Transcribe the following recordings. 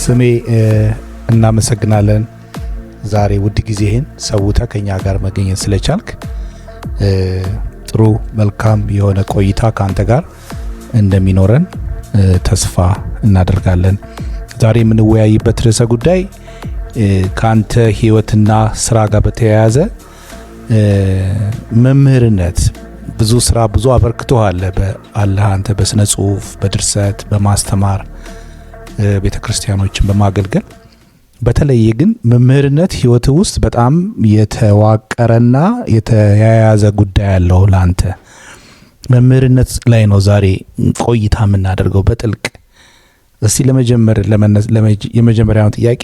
ስሜ እናመሰግናለን። ዛሬ ውድ ጊዜህን ሰውተህ ከኛ ጋር መገኘት ስለቻልክ ጥሩ መልካም የሆነ ቆይታ ካንተ ጋር እንደሚኖረን ተስፋ እናደርጋለን። ዛሬ የምንወያይበት ርዕሰ ጉዳይ ካንተ ህይወትና ስራ ጋር በተያያዘ መምህርነት ብዙ ስራ ብዙ አበርክቶሃል በአላህ አንተ በስነ ጽሁፍ በድርሰት በማስተማር ቤተክርስቲያኖችን በማገልገል በተለይ ግን መምህርነት ህይወት ውስጥ በጣም የተዋቀረና የተያያዘ ጉዳይ ያለው ላንተ መምህርነት ላይ ነው ዛሬ ቆይታ የምናደርገው በጥልቅ። እስቲ የመጀመሪያውን ጥያቄ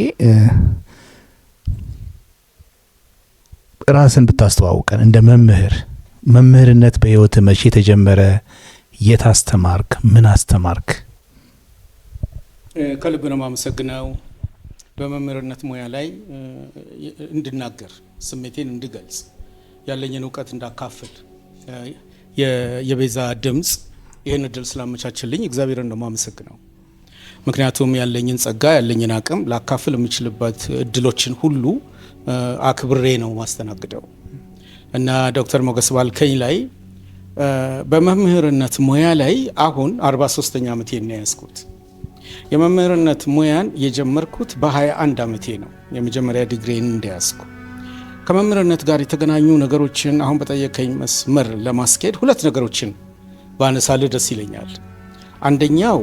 ራስን ብታስተዋውቀን እንደ መምህርነት በህይወት መቼ ተጀመረ? የት አስተማርክ? ምን አስተማርክ? ከልብ ነው የማመሰግነው። በመምህርነት ሙያ ላይ እንድናገር ስሜቴን እንድገልጽ ያለኝን እውቀት እንዳካፍል የቤዛ ድምጽ ይህን እድል ስላመቻችልኝ እግዚአብሔርን ነው የማመሰግነው። ምክንያቱም ያለኝን ጸጋ ያለኝን አቅም ላካፍል የምችልበት እድሎችን ሁሉ አክብሬ ነው ማስተናግደው እና ዶክተር ሞገስ ባልከኝ ላይ በመምህርነት ሙያ ላይ አሁን 43ኛ ዓመቴን ነው ያዝኩት። የመምህርነት ሙያን የጀመርኩት በ21 ዓመቴ ነው የመጀመሪያ ዲግሪን እንደያዝኩ። ከመምህርነት ጋር የተገናኙ ነገሮችን አሁን በጠየቀኝ መስመር ለማስኬድ ሁለት ነገሮችን ባነሳል ደስ ይለኛል። አንደኛው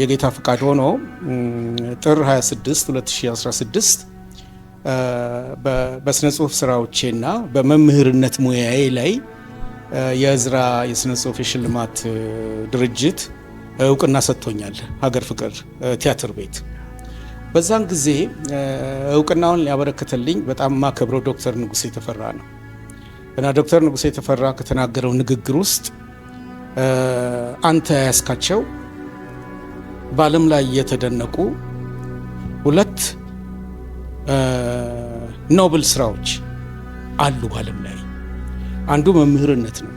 የጌታ ፍቃድ ሆኖ ጥር 26 2016 በስነ ጽሁፍ ስራዎቼና በመምህርነት ሙያዬ ላይ የእዝራ የስነ ጽሁፍ የሽልማት ድርጅት እውቅና ሰጥቶኛል። ሀገር ፍቅር ቲያትር ቤት በዛን ጊዜ እውቅናውን ያበረከተልኝ በጣም ማከብረው ዶክተር ንጉሴ ተፈራ ነው እና ዶክተር ንጉሴ ተፈራ ከተናገረው ንግግር ውስጥ አንተ ያስካቸው በዓለም ላይ የተደነቁ ሁለት ኖብል ስራዎች አሉ በዓለም ላይ። አንዱ መምህርነት ነው፣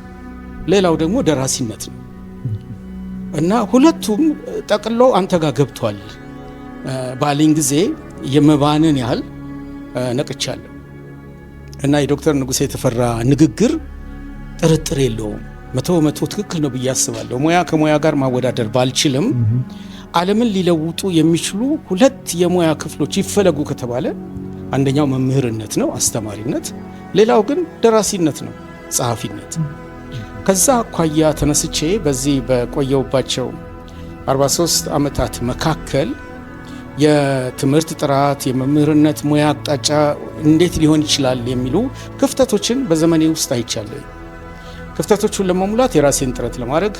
ሌላው ደግሞ ደራሲነት ነው እና ሁለቱም ጠቅሎ አንተ ጋር ገብቷል ባለኝ ጊዜ የመባንን ያህል ነቅቻለሁ እና የዶክተር ንጉሴ የተፈራ ንግግር ጥርጥር የለውም 100% ትክክል ነው ብዬ አስባለሁ። ሙያ ከሙያ ጋር ማወዳደር ባልችልም ዓለምን ሊለውጡ የሚችሉ ሁለት የሙያ ክፍሎች ይፈለጉ ከተባለ አንደኛው መምህርነት ነው፣ አስተማሪነት፣ ሌላው ግን ደራሲነት ነው፣ ጸሐፊነት። ከዛ አኳያ ተነስቼ በዚህ በቆየውባቸው 43 ዓመታት መካከል የትምህርት ጥራት የመምህርነት ሙያ አቅጣጫ እንዴት ሊሆን ይችላል የሚሉ ክፍተቶችን በዘመኔ ውስጥ አይቻለሁ። ክፍተቶቹን ለመሙላት የራሴን ጥረት ለማድረግ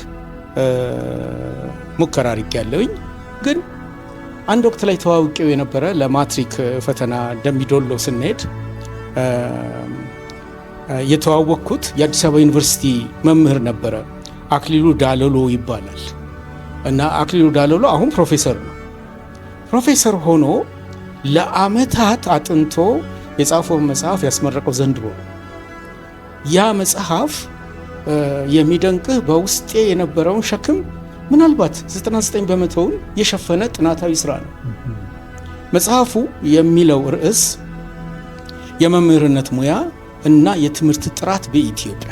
ሙከራ አድርጌያለሁኝ። ግን አንድ ወቅት ላይ ተዋውቄው የነበረ ለማትሪክ ፈተና ደምቢዶሎ ስንሄድ የተዋወቅኩት የአዲስ አበባ ዩኒቨርሲቲ መምህር ነበረ። አክሊሉ ዳለሎ ይባላል እና አክሊሉ ዳለሎ አሁን ፕሮፌሰር ነው። ፕሮፌሰር ሆኖ ለአመታት አጥንቶ የጻፈው መጽሐፍ ያስመረቀው ዘንድሮ ነው። ያ መጽሐፍ የሚደንቅህ በውስጤ የነበረውን ሸክም ምናልባት 99% የሸፈነ ጥናታዊ ስራ ነው። መጽሐፉ የሚለው ርዕስ የመምህርነት ሙያ እና የትምህርት ጥራት በኢትዮጵያ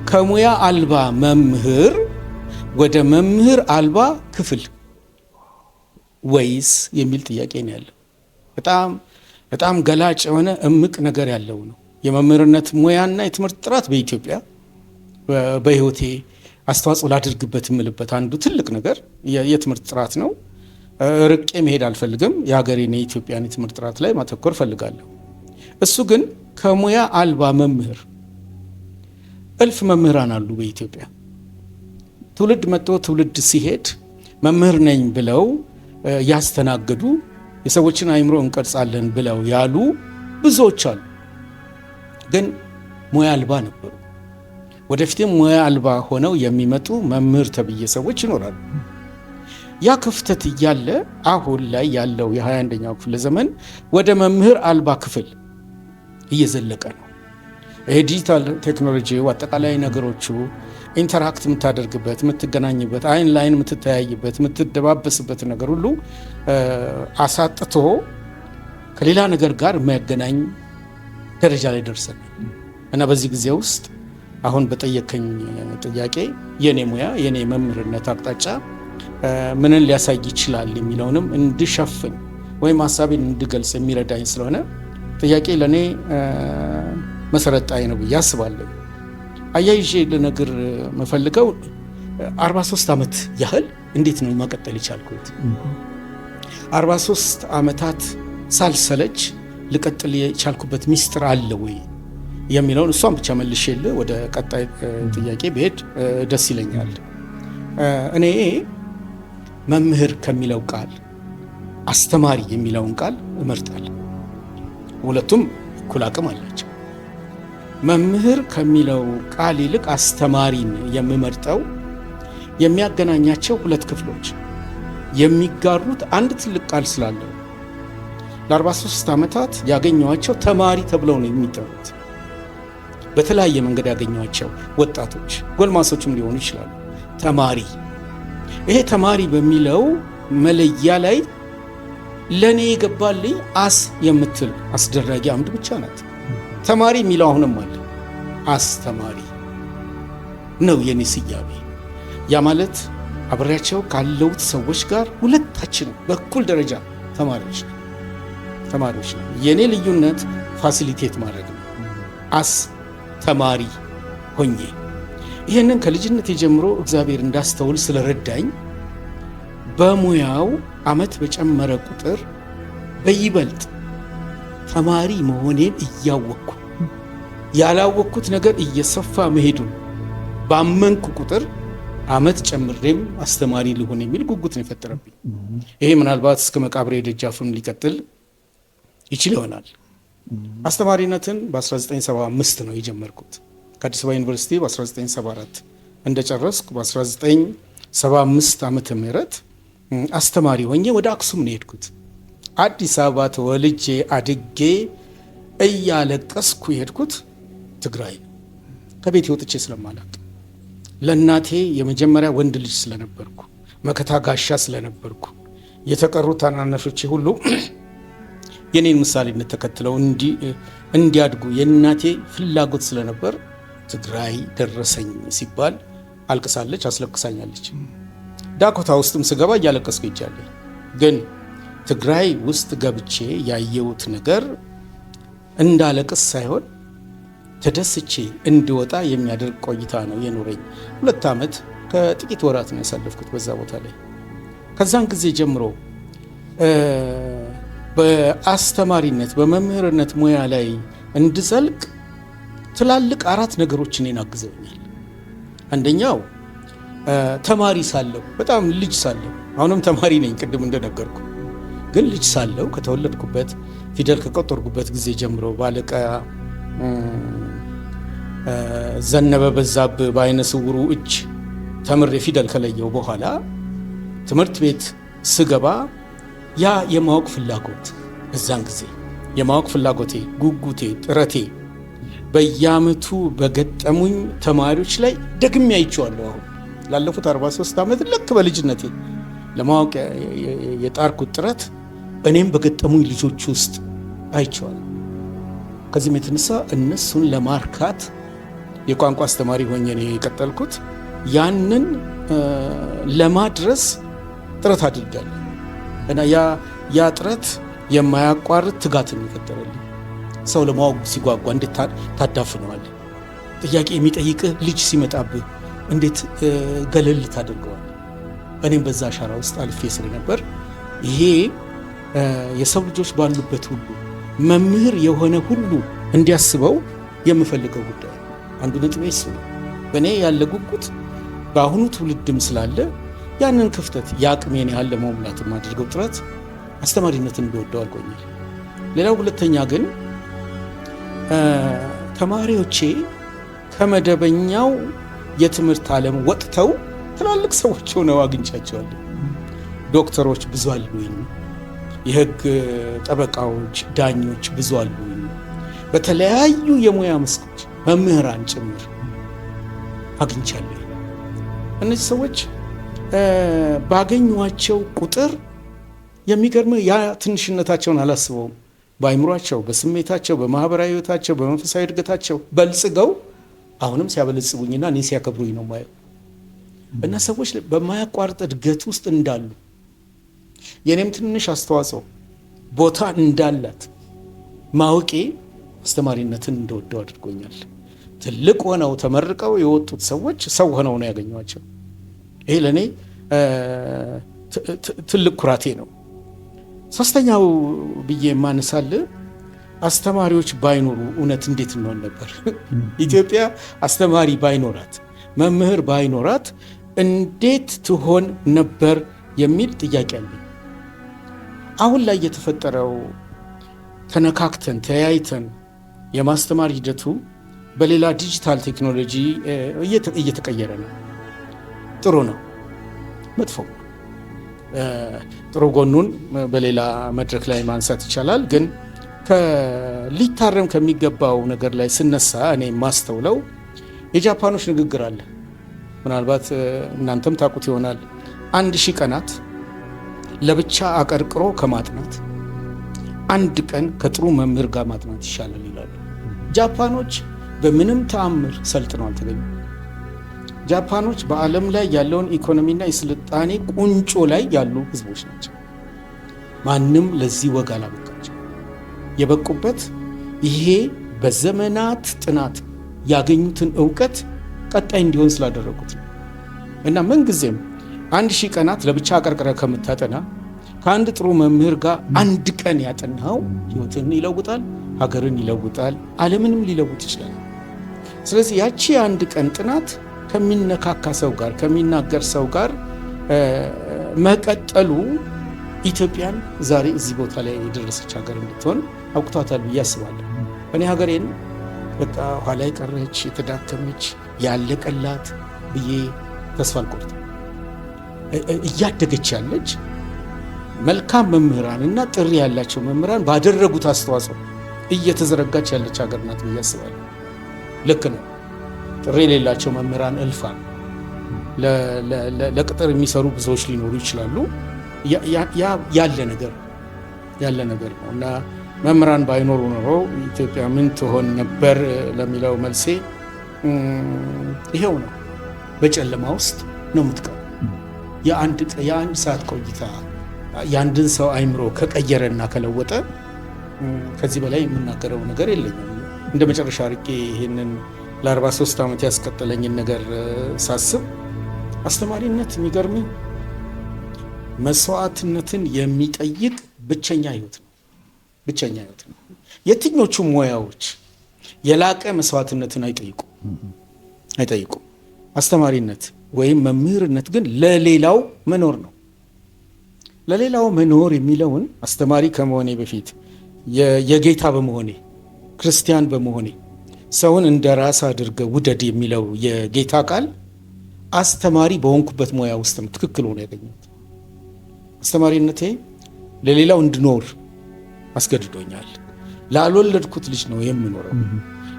ከሙያ አልባ መምህር ወደ መምህር አልባ ክፍል ወይስ የሚል ጥያቄ ነው ያለው። በጣም ገላጭ የሆነ እምቅ ነገር ያለው ነው። የመምህርነት ሙያና የትምህርት ጥራት በኢትዮጵያ በህይወቴ አስተዋጽኦ ላድርግበት የምልበት አንዱ ትልቅ ነገር የትምህርት ጥራት ነው። ርቄ መሄድ አልፈልግም። የሀገሬን የኢትዮጵያን የትምህርት ጥራት ላይ ማተኮር ፈልጋለሁ። እሱ ግን ከሙያ አልባ መምህር እልፍ መምህራን አሉ በኢትዮጵያ። ትውልድ መጥቶ ትውልድ ሲሄድ መምህር ነኝ ብለው ያስተናገዱ የሰዎችን አእምሮ እንቀርጻለን ብለው ያሉ ብዙዎች አሉ። ግን ሙያ አልባ ነበሩ። ወደፊትም ሙያ አልባ ሆነው የሚመጡ መምህር ተብዬ ሰዎች ይኖራሉ። ያ ክፍተት እያለ አሁን ላይ ያለው የ21ኛው ክፍለ ዘመን ወደ መምህር አልባ ክፍል እየዘለቀ ነው። ይሄ ዲጂታል ቴክኖሎጂ አጠቃላይ ነገሮቹ ኢንተራክት የምታደርግበት፣ የምትገናኝበት፣ አይን ላይን የምትተያይበት፣ የምትደባበስበት ነገር ሁሉ አሳጥቶ ከሌላ ነገር ጋር የሚያገናኝ ደረጃ ላይ ደርሰን እና በዚህ ጊዜ ውስጥ አሁን በጠየከኝ ጥያቄ የኔ ሙያ የኔ መምህርነት አቅጣጫ ምንን ሊያሳይ ይችላል የሚለውንም እንድሸፍን ወይም ሀሳቤን እንድገልጽ የሚረዳኝ ስለሆነ ጥያቄ ለእኔ መሰረታዊ ነው ብዬ አስባለሁ። አያይዤ ልነግር መፈልገው 43 ዓመት ያህል እንዴት ነው መቀጠል የቻልኩት? 43 ዓመታት ሳልሰለች ልቀጥል የቻልኩበት ሚስጥር አለ ወይ የሚለውን እሷን ብቻ መልሼልህ ወደ ቀጣይ ጥያቄ ብሄድ ደስ ይለኛል። እኔ መምህር ከሚለው ቃል አስተማሪ የሚለውን ቃል እመርጣለሁ። ሁለቱም እኩል አቅም አላቸው። መምህር ከሚለው ቃል ይልቅ አስተማሪን የምመርጠው የሚያገናኛቸው ሁለት ክፍሎች የሚጋሩት አንድ ትልቅ ቃል ስላለው ለ43 ዓመታት ያገኘኋቸው ተማሪ ተብለው ነው የሚጠሩት። በተለያየ መንገድ ያገኘኋቸው ወጣቶች ጎልማሶችም ሊሆኑ ይችላሉ። ተማሪ ይሄ ተማሪ በሚለው መለያ ላይ ለእኔ የገባልኝ አስ የምትል አስደራጊ አምድ ብቻ ናት። ተማሪ የሚለው አሁንም አለ። አስተማሪ ነው የኔ ስያሜ። ያ ማለት አብሬያቸው ካለውት ሰዎች ጋር ሁለታችንም በኩል ደረጃ ተማሪዎች ነው። የኔ ልዩነት ፋሲሊቴት ማድረግ ነው። አስተማሪ ሆኜ ይህንን ከልጅነት ጀምሮ እግዚአብሔር እንዳስተውል ስለረዳኝ በሙያው ዓመት በጨመረ ቁጥር በይበልጥ ተማሪ መሆኔን እያወቅኩ ያላወቅኩት ነገር እየሰፋ መሄዱን ባመንኩ ቁጥር ዓመት ጨምሬም አስተማሪ ልሆን የሚል ጉጉት ነው የፈጠረብኝ። ይሄ ምናልባት እስከ መቃብሬ ደጃፍም ሊቀጥል ይችል ይሆናል። አስተማሪነትን በ1975 ነው የጀመርኩት። ከአዲስ አበባ ዩኒቨርሲቲ በ1974 እንደጨረስኩ በ1975 ዓመተ ምህረት አስተማሪ ሆኜ ወደ አክሱም ነው የሄድኩት። አዲስ አበባ ተወልጄ አድጌ እያለቀስኩ የሄድኩት ትግራይ ከቤት ወጥቼ ስለማላውቅ ለእናቴ የመጀመሪያ ወንድ ልጅ ስለነበርኩ መከታ ጋሻ ስለነበርኩ የተቀሩት ታናናሾቼ ሁሉ የኔን ምሳሌነት ተከትለው እንዲያድጉ የእናቴ ፍላጎት ስለነበር ትግራይ ደረሰኝ ሲባል አልቅሳለች፣ አስለቅሳኛለች። ዳኮታ ውስጥም ስገባ እያለቀስኩ ይቻለኝ። ግን ትግራይ ውስጥ ገብቼ ያየሁት ነገር እንዳለቅስ ሳይሆን ተደስቼ እንድወጣ የሚያደርግ ቆይታ ነው የኖረኝ። 2 ዓመት ከጥቂት ወራት ነው ያሳለፍኩት በዛ ቦታ ላይ። ከዛን ጊዜ ጀምሮ በአስተማሪነት በመምህርነት ሙያ ላይ እንድዘልቅ ትላልቅ 4 ነገሮች እኔን አግዘውኛል። አንደኛው ተማሪ ሳለሁ በጣም ልጅ ሳለሁ፣ አሁንም ተማሪ ነኝ ቅድም እንደነገርኩ፣ ግን ልጅ ሳለሁ ከተወለድኩበት ፊደል ከቆጠርኩበት ጊዜ ጀምሮ ባለቃ ዘነበ በዛብህ በአይነ ስውሩ እጅ ተምሬ ፊደል ከለየው በኋላ ትምህርት ቤት ስገባ ያ የማወቅ ፍላጎት በዛን ጊዜ የማወቅ ፍላጎቴ፣ ጉጉቴ፣ ጥረቴ በየዓመቱ በገጠሙኝ ተማሪዎች ላይ ደግሜ አይቼዋለሁ። አሁን ላለፉት 43 ዓመት ልክ በልጅነቴ ለማወቅ የጣርኩት ጥረት እኔም በገጠሙኝ ልጆች ውስጥ አይቼዋለሁ። ከዚህም የተነሳ እነሱን ለማርካት የቋንቋ አስተማሪ ሆኜ ነው የቀጠልኩት። ያንን ለማድረስ ጥረት አድርጋለሁ እና ያ ጥረት የማያቋርጥ ትጋትን የፈጠረልኝ። ሰው ለማወቅ ሲጓጓ እንዴት ታዳፍነዋል? ጥያቄ የሚጠይቅህ ልጅ ሲመጣብህ እንዴት ገለል ታደርገዋል? እኔም በዛ አሻራ ውስጥ አልፌ ስለነበር ይሄ የሰው ልጆች ባሉበት ሁሉ መምህር የሆነ ሁሉ እንዲያስበው የምፈልገው ጉዳይ አንዱ ነጥቤ እሱ ነው። በእኔ ያለ ጉጉት በአሁኑ ትውልድም ስላለ ያንን ክፍተት የአቅሜን ያህል ለመሙላት የማደርገው ጥረት አስተማሪነትን እንደወደው አድርጎኛል። ሌላው ሁለተኛ ግን ተማሪዎቼ ከመደበኛው የትምህርት ዓለም ወጥተው ትላልቅ ሰዎች ሆነው አግኝቻቸዋለሁ። ዶክተሮች ብዙ አሉኝ፣ የህግ ጠበቃዎች፣ ዳኞች ብዙ አሉኝ። በተለያዩ የሙያ መስኮች መምህራን ጭምር አግኝቻለሁ። እነዚህ ሰዎች ባገኟቸው ቁጥር የሚገርም ያ ትንሽነታቸውን አላስበውም። በአይምሯቸው፣ በስሜታቸው፣ በማህበራዊ ህይወታቸው፣ በመንፈሳዊ እድገታቸው በልጽገው አሁንም ሲያበለጽጉኝና እኔ ሲያከብሩኝ ነው ማየው። እና ሰዎች በማያቋርጥ እድገት ውስጥ እንዳሉ የኔም ትንሽ አስተዋጽኦ ቦታ እንዳላት ማወቄ አስተማሪነትን እንደወደው አድርጎኛል። ትልቅ ሆነው ተመርቀው የወጡት ሰዎች ሰው ሆነው ነው ያገኟቸው። ይሄ ለእኔ ትልቅ ኩራቴ ነው። ሶስተኛው ብዬ የማነሳል አስተማሪዎች ባይኖሩ እውነት እንዴት እንሆን ነበር? ኢትዮጵያ አስተማሪ ባይኖራት፣ መምህር ባይኖራት እንዴት ትሆን ነበር የሚል ጥያቄ አለኝ። አሁን ላይ የተፈጠረው ተነካክተን ተያይተን የማስተማር ሂደቱ በሌላ ዲጂታል ቴክኖሎጂ እየተቀየረ ነው። ጥሩ ነው፣ መጥፎ ጥሩ ጎኑን በሌላ መድረክ ላይ ማንሳት ይቻላል። ግን ሊታረም ከሚገባው ነገር ላይ ስነሳ እኔ ማስተውለው የጃፓኖች ንግግር አለ። ምናልባት እናንተም ታውቁት ይሆናል። 1000 ቀናት ለብቻ አቀርቅሮ ከማጥናት 1 ቀን ከጥሩ መምህር ጋር ማጥናት ይሻላል ይላሉ። ጃፓኖች በምንም ተአምር ሰልጥነው አልተገኙም። ጃፓኖች በዓለም ላይ ያለውን ኢኮኖሚና የስልጣኔ ቁንጮ ላይ ያሉ ህዝቦች ናቸው። ማንም ለዚህ ወግ አላበቃቸው። የበቁበት ይሄ በዘመናት ጥናት ያገኙትን እውቀት ቀጣይ እንዲሆን ስላደረጉት ነው። እና ምንጊዜም 1000 ቀናት ለብቻ አቀርቅረ ከምታጠና ከአንድ ጥሩ መምህር ጋር 1 ቀን ያጠናው ህይወትን ይለውጣል፣ ሀገርን ይለውጣል፣ ዓለምንም ሊለውጥ ይችላል። ስለዚህ ያቺ 1 ቀን ጥናት ከሚነካካ ሰው ጋር ከሚናገር ሰው ጋር መቀጠሉ ኢትዮጵያን ዛሬ እዚህ ቦታ ላይ የደረሰች ሀገር እንድትሆን አውቅቷታል ብዬ አስባለሁ። እኔ ሀገሬን በቃ ኋላ የቀረች የተዳከመች ያለቀላት ብዬ ተስፋ አልቆርጥም። እያደገች ያለች መልካም መምህራን እና ጥሪ ያላቸው መምህራን ባደረጉት አስተዋጽኦ እየተዘረጋች ያለች ሀገር ናት ብዬ አስባለሁ። ልክ ነው። ጥሪ የሌላቸው መምህራን እልፋን ለቅጥር የሚሰሩ ብዙዎች ሊኖሩ ይችላሉ። ያለ ነገር ነው እና መምህራን ባይኖሩ ኖሮ ኢትዮጵያ ምን ትሆን ነበር ለሚለው መልሴ ይሄው ነው። በጨለማ ውስጥ ነው የምትቀር። የአንድ ሰዓት ቆይታ የአንድን ሰው አይምሮ ከቀየረና ከለወጠ ከዚህ በላይ የምናገረው ነገር የለኝም። እንደ መጨረሻ አርቄ ይህንን ለ43 ዓመት ያስቀጠለኝን ነገር ሳስብ አስተማሪነት የሚገርም መስዋዕትነትን የሚጠይቅ ብቸኛ ህይወት ነው። የትኞቹ ሙያዎች የላቀ መስዋዕትነትን አይጠይቁም። አስተማሪነት ወይም መምህርነት ግን ለሌላው መኖር ነው። ለሌላው መኖር የሚለውን አስተማሪ ከመሆኔ በፊት የጌታ በመሆኔ ክርስቲያን በመሆኔ ሰውን እንደ ራስ አድርገው ውደድ የሚለው የጌታ ቃል አስተማሪ በሆንኩበት ሙያ ውስጥም ትክክል ሆኖ ያገኘሁት። አስተማሪነቴ ለሌላው እንድኖር አስገድዶኛል። ላልወለድኩት ልጅ ነው የምኖረው።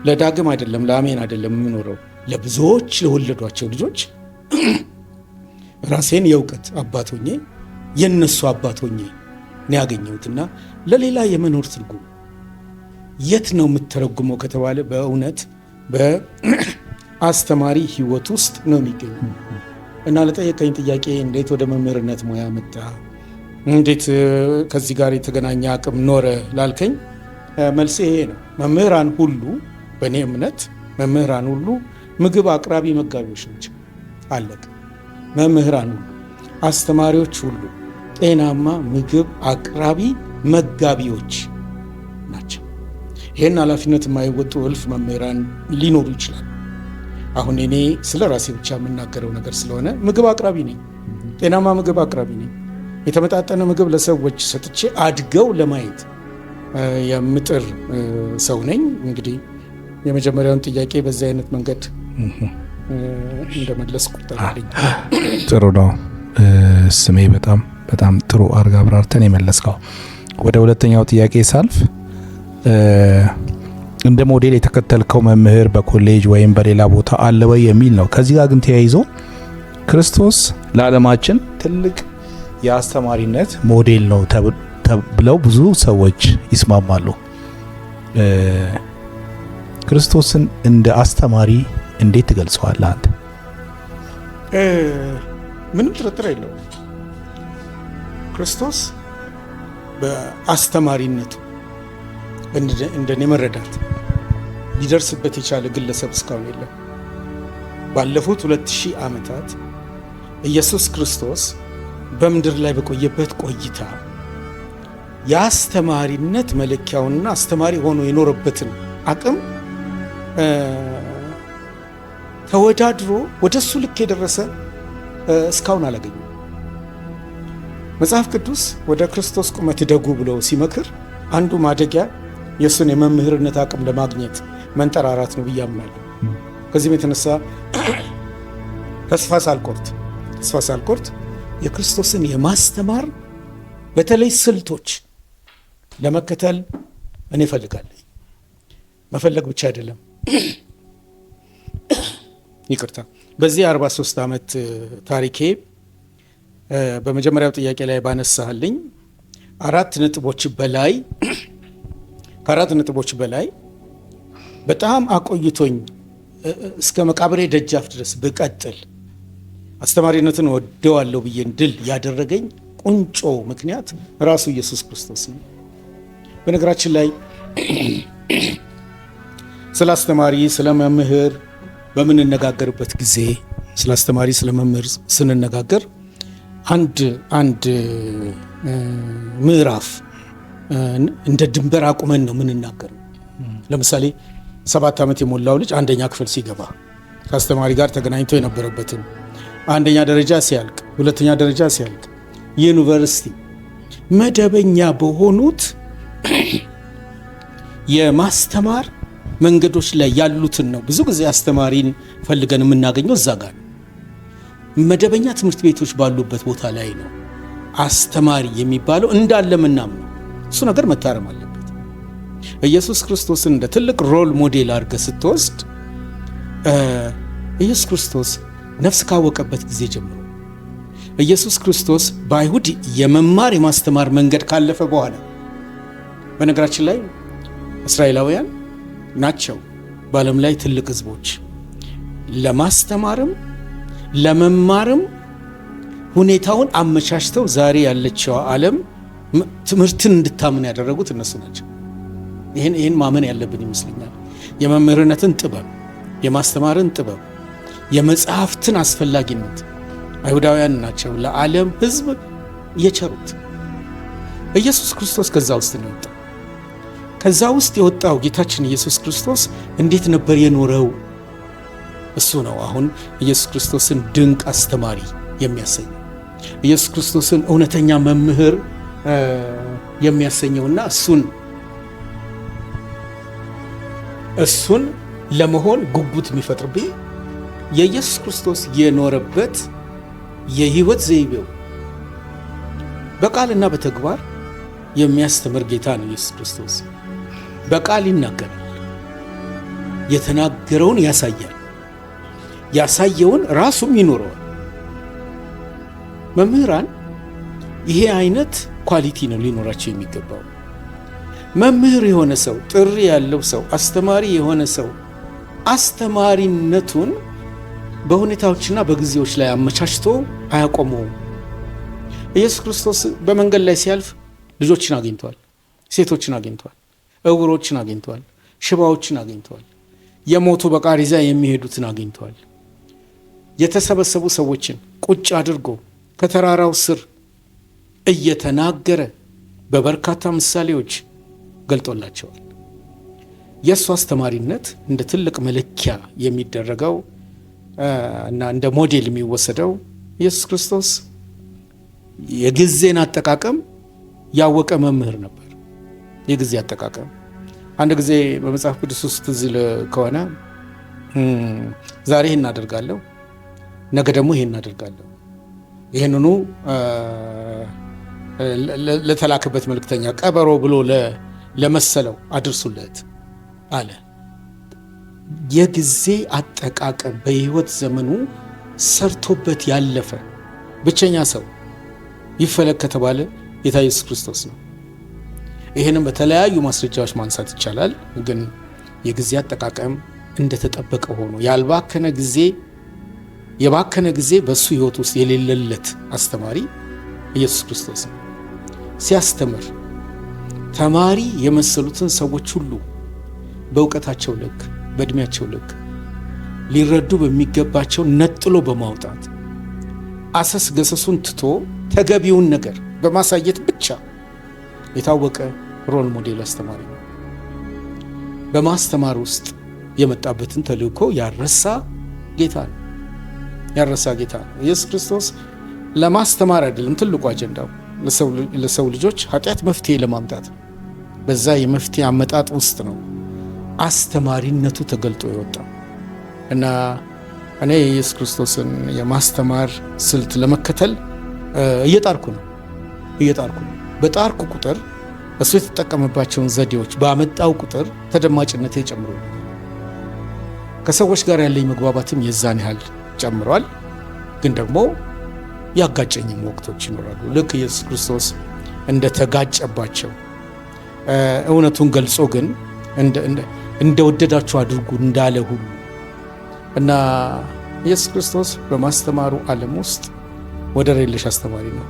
ለዳግም አይደለም፣ ለአሜን አይደለም የምኖረው። ለብዙዎች ለወለዷቸው ልጆች ራሴን የእውቀት አባት ሆኜ የነሱ አባት ሆኜ ነው ያገኘሁትና ለሌላ የመኖር ትርጉም የት ነው የምተረጉመው ከተባለ በእውነት በአስተማሪ ህይወት ውስጥ ነው የሚገኘው። እና ለጠየቀኝ ጥያቄ እንዴት ወደ መምህርነት ሙያ መጣ፣ እንዴት ከዚህ ጋር የተገናኘ አቅም ኖረ ላልከኝ መልሴ ይሄ ነው። መምህራን ሁሉ በእኔ እምነት መምህራን ሁሉ ምግብ አቅራቢ መጋቢዎች ናቸው። አለቀ። መምህራን ሁሉ አስተማሪዎች ሁሉ ጤናማ ምግብ አቅራቢ መጋቢዎች ናቸው። ይህን ኃላፊነት የማይወጡ እልፍ መምህራን ሊኖሩ ይችላል። አሁን እኔ ስለ ራሴ ብቻ የምናገረው ነገር ስለሆነ ምግብ አቅራቢ ነኝ፣ ጤናማ ምግብ አቅራቢ ነኝ። የተመጣጠነ ምግብ ለሰዎች ሰጥቼ አድገው ለማየት የምጥር ሰው ነኝ። እንግዲህ የመጀመሪያውን ጥያቄ በዚህ አይነት መንገድ እንደመለስ ቁጠራልኝ። ጥሩ ነው። ስሜ በጣም ጥሩ አርጋ አብራርተን የመለስከው። ወደ ሁለተኛው ጥያቄ ሳልፍ እንደ ሞዴል የተከተልከው መምህር በኮሌጅ ወይም በሌላ ቦታ አለ ወይ የሚል ነው። ከዚህ ጋር ግን ተያይዞ ክርስቶስ ለዓለማችን ትልቅ የአስተማሪነት ሞዴል ነው ተብለው ብዙ ሰዎች ይስማማሉ። ክርስቶስን እንደ አስተማሪ እንዴት ትገልጸዋለህ አንተ? ምንም ጥርጥር የለውም ክርስቶስ በአስተማሪነቱ እንደኔ መረዳት ሊደርስበት የቻለ ግለሰብ እስካሁን የለም። ባለፉት 2000 ዓመታት ኢየሱስ ክርስቶስ በምድር ላይ በቆየበት ቆይታ የአስተማሪነት መለኪያውንና አስተማሪ ሆኖ የኖረበትን አቅም ተወዳድሮ ወደሱ ልክ የደረሰ እስካሁን አላገኘም። መጽሐፍ ቅዱስ ወደ ክርስቶስ ቁመት ደጉ ብሎ ሲመክር አንዱ ማደጊያ የእሱን የመምህርነት አቅም ለማግኘት መንጠራራት ነው ብዬ አምናለሁ። ከዚህም የተነሳ ተስፋ ሳልቆርጥ የክርስቶስን የማስተማር በተለይ ስልቶች ለመከተል እኔ እፈልጋለሁ። መፈለግ ብቻ አይደለም፣ ይቅርታ። በዚህ 43 ዓመት ታሪኬ በመጀመሪያው ጥያቄ ላይ ባነሳልኝ ከአራት ነጥቦች በላይ በጣም አቆይቶኝ እስከ መቃብሬ ደጃፍ ድረስ ብቀጥል አስተማሪነትን ወደዋለሁ ብዬ እንድል ያደረገኝ ቁንጮ ምክንያት ራሱ ኢየሱስ ክርስቶስ ነው። በነገራችን ላይ ስለ አስተማሪ፣ ስለ መምህር በምንነጋገርበት ጊዜ ስለ አስተማሪ፣ ስለ መምህር ስንነጋገር አንድ ምዕራፍ እንደ ድንበር አቁመን ነው የምንናገረው። ለምሳሌ 7 ዓመት የሞላው ልጅ 1ኛ ክፍል ሲገባ ከአስተማሪ ጋር ተገናኝቶ የነበረበትን 1ኛ ደረጃ ሲያልቅ፣ 2ኛ ደረጃ ሲያልቅ፣ ዩኒቨርሲቲ መደበኛ በሆኑት የማስተማር መንገዶች ላይ ያሉትን ነው ብዙ ጊዜ አስተማሪን ፈልገን የምናገኘው እዛ ጋር። መደበኛ ትምህርት ቤቶች ባሉበት ቦታ ላይ ነው አስተማሪ የሚባለው እንዳለ ምናምነው። እሱ ነገር መታረም አለበት። ኢየሱስ ክርስቶስን እንደ ትልቅ ሮል ሞዴል አድርገህ ስትወስድ ኢየሱስ ክርስቶስ ነፍስ ካወቀበት ጊዜ ጀምሮ ኢየሱስ ክርስቶስ በአይሁድ የመማር የማስተማር መንገድ ካለፈ በኋላ፣ በነገራችን ላይ እስራኤላውያን ናቸው በዓለም ላይ ትልቅ ህዝቦች፣ ለማስተማርም ለመማርም ሁኔታውን አመቻችተው ዛሬ ያለችው ዓለም ትምህርትን እንድታምን ያደረጉት እነሱ ናቸው። ይህን ማመን ያለብን ይመስለኛል። የመምህርነትን ጥበብ፣ የማስተማርን ጥበብ፣ የመጽሐፍትን አስፈላጊነት አይሁዳውያን ናቸው ለዓለም ህዝብ የቸሩት። ኢየሱስ ክርስቶስ ከዛ ውስጥ ነው የወጣው። ከዛ ውስጥ የወጣው ጌታችን ኢየሱስ ክርስቶስ እንዴት ነበር የኖረው? እሱ ነው አሁን ኢየሱስ ክርስቶስን ድንቅ አስተማሪ የሚያሰኘው፣ ኢየሱስ ክርስቶስን እውነተኛ መምህር የሚያሰኘውና እሱን ለመሆን ጉጉት የሚፈጥርብኝ የኢየሱስ ክርስቶስ የኖረበት የህይወት ዘይቤው በቃልና በተግባር የሚያስተምር ጌታ ነው። ኢየሱስ ክርስቶስ በቃል ይናገራል፣ የተናገረውን ያሳያል፣ ያሳየውን ራሱም ይኖረዋል። መምህራን ይሄ አይነት ኳሊቲ ነው ሊኖራቸው የሚገባው። መምህር የሆነ ሰው፣ ጥሪ ያለው ሰው፣ አስተማሪ የሆነ ሰው አስተማሪነቱን በሁኔታዎችና በጊዜዎች ላይ አመቻችቶ አያቆመውም። ኢየሱስ ክርስቶስ በመንገድ ላይ ሲያልፍ ልጆችን አግኝቷል፣ ሴቶችን አግኝቷል፣ እውሮችን አግኝቷል፣ ሽባዎችን አግኝቷል፣ የሞቱ በቃሪዛ የሚሄዱትን አግኝቷል። የተሰበሰቡ ሰዎችን ቁጭ አድርጎ ከተራራው ስር እየተናገረ በበርካታ ምሳሌዎች ገልጦላቸዋል። የእሱ አስተማሪነት እንደ ትልቅ መለኪያ የሚደረገው እና እንደ ሞዴል የሚወሰደው ኢየሱስ ክርስቶስ የጊዜን አጠቃቀም ያወቀ መምህር ነበር። የጊዜ አጠቃቀም አንድ ጊዜ በመጽሐፍ ቅዱስ ውስጥ ትዝ ከሆነ ዛሬ ይህን አደርጋለሁ፣ ነገ ደግሞ ይህን አደርጋለሁ፣ ይህንኑ ለተላከበት መልእክተኛ ቀበሮ ብሎ ለመሰለው አድርሱለት አለ። የጊዜ አጠቃቀም በሕይወት ዘመኑ ሰርቶበት ያለፈ ብቸኛ ሰው ይፈለግ ከተባለ ጌታ ኢየሱስ ክርስቶስ ነው። ይህንም በተለያዩ ማስረጃዎች ማንሳት ይቻላል። ግን የጊዜ አጠቃቀም እንደተጠበቀ ሆኖ የባከነ ጊዜ በእሱ ሕይወት ውስጥ የሌለለት አስተማሪ ኢየሱስ ክርስቶስ ነው። ሲያስተምር ተማሪ የመሰሉትን ሰዎች ሁሉ በእውቀታቸው ልክ፣ በእድሜያቸው ልክ ሊረዱ በሚገባቸው ነጥሎ በማውጣት አሰስ ገሰሱን ትቶ ተገቢውን ነገር በማሳየት ብቻ የታወቀ ሮል ሞዴል አስተማሪ ነው። በማስተማር ውስጥ የመጣበትን ተልእኮ ያረሳ ጌታ ነው። ኢየሱስ ክርስቶስ ለማስተማር አይደለም ትልቁ አጀንዳው፣ ለሰው ልጆች ኃጢአት መፍትሄ ለማምጣት ነው። በዛ የመፍትሄ አመጣጥ ውስጥ ነው አስተማሪነቱ ተገልጦ የወጣው እና እኔ የኢየሱስ ክርስቶስን የማስተማር ስልት ለመከተል እየጣርኩ ነው። በጣርኩ ቁጥር እሱ የተጠቀመባቸውን ዘዴዎች ባመጣው ቁጥር ተደማጭነቴ ጨምሯል። ከሰዎች ጋር ያለኝ መግባባትም የዛን ያህል ጨምሯል። ግን ደግሞ ያጋጨኝም ወቅቶች ይኖራሉ። ልክ ኢየሱስ ክርስቶስ እንደተጋጨባቸው እውነቱን ገልጾ ግን እንደወደዳችሁ አድርጉ እንዳለ ሁሉ እና ኢየሱስ ክርስቶስ በማስተማሩ ዓለም ውስጥ ወደር የለሽ አስተማሪ ነው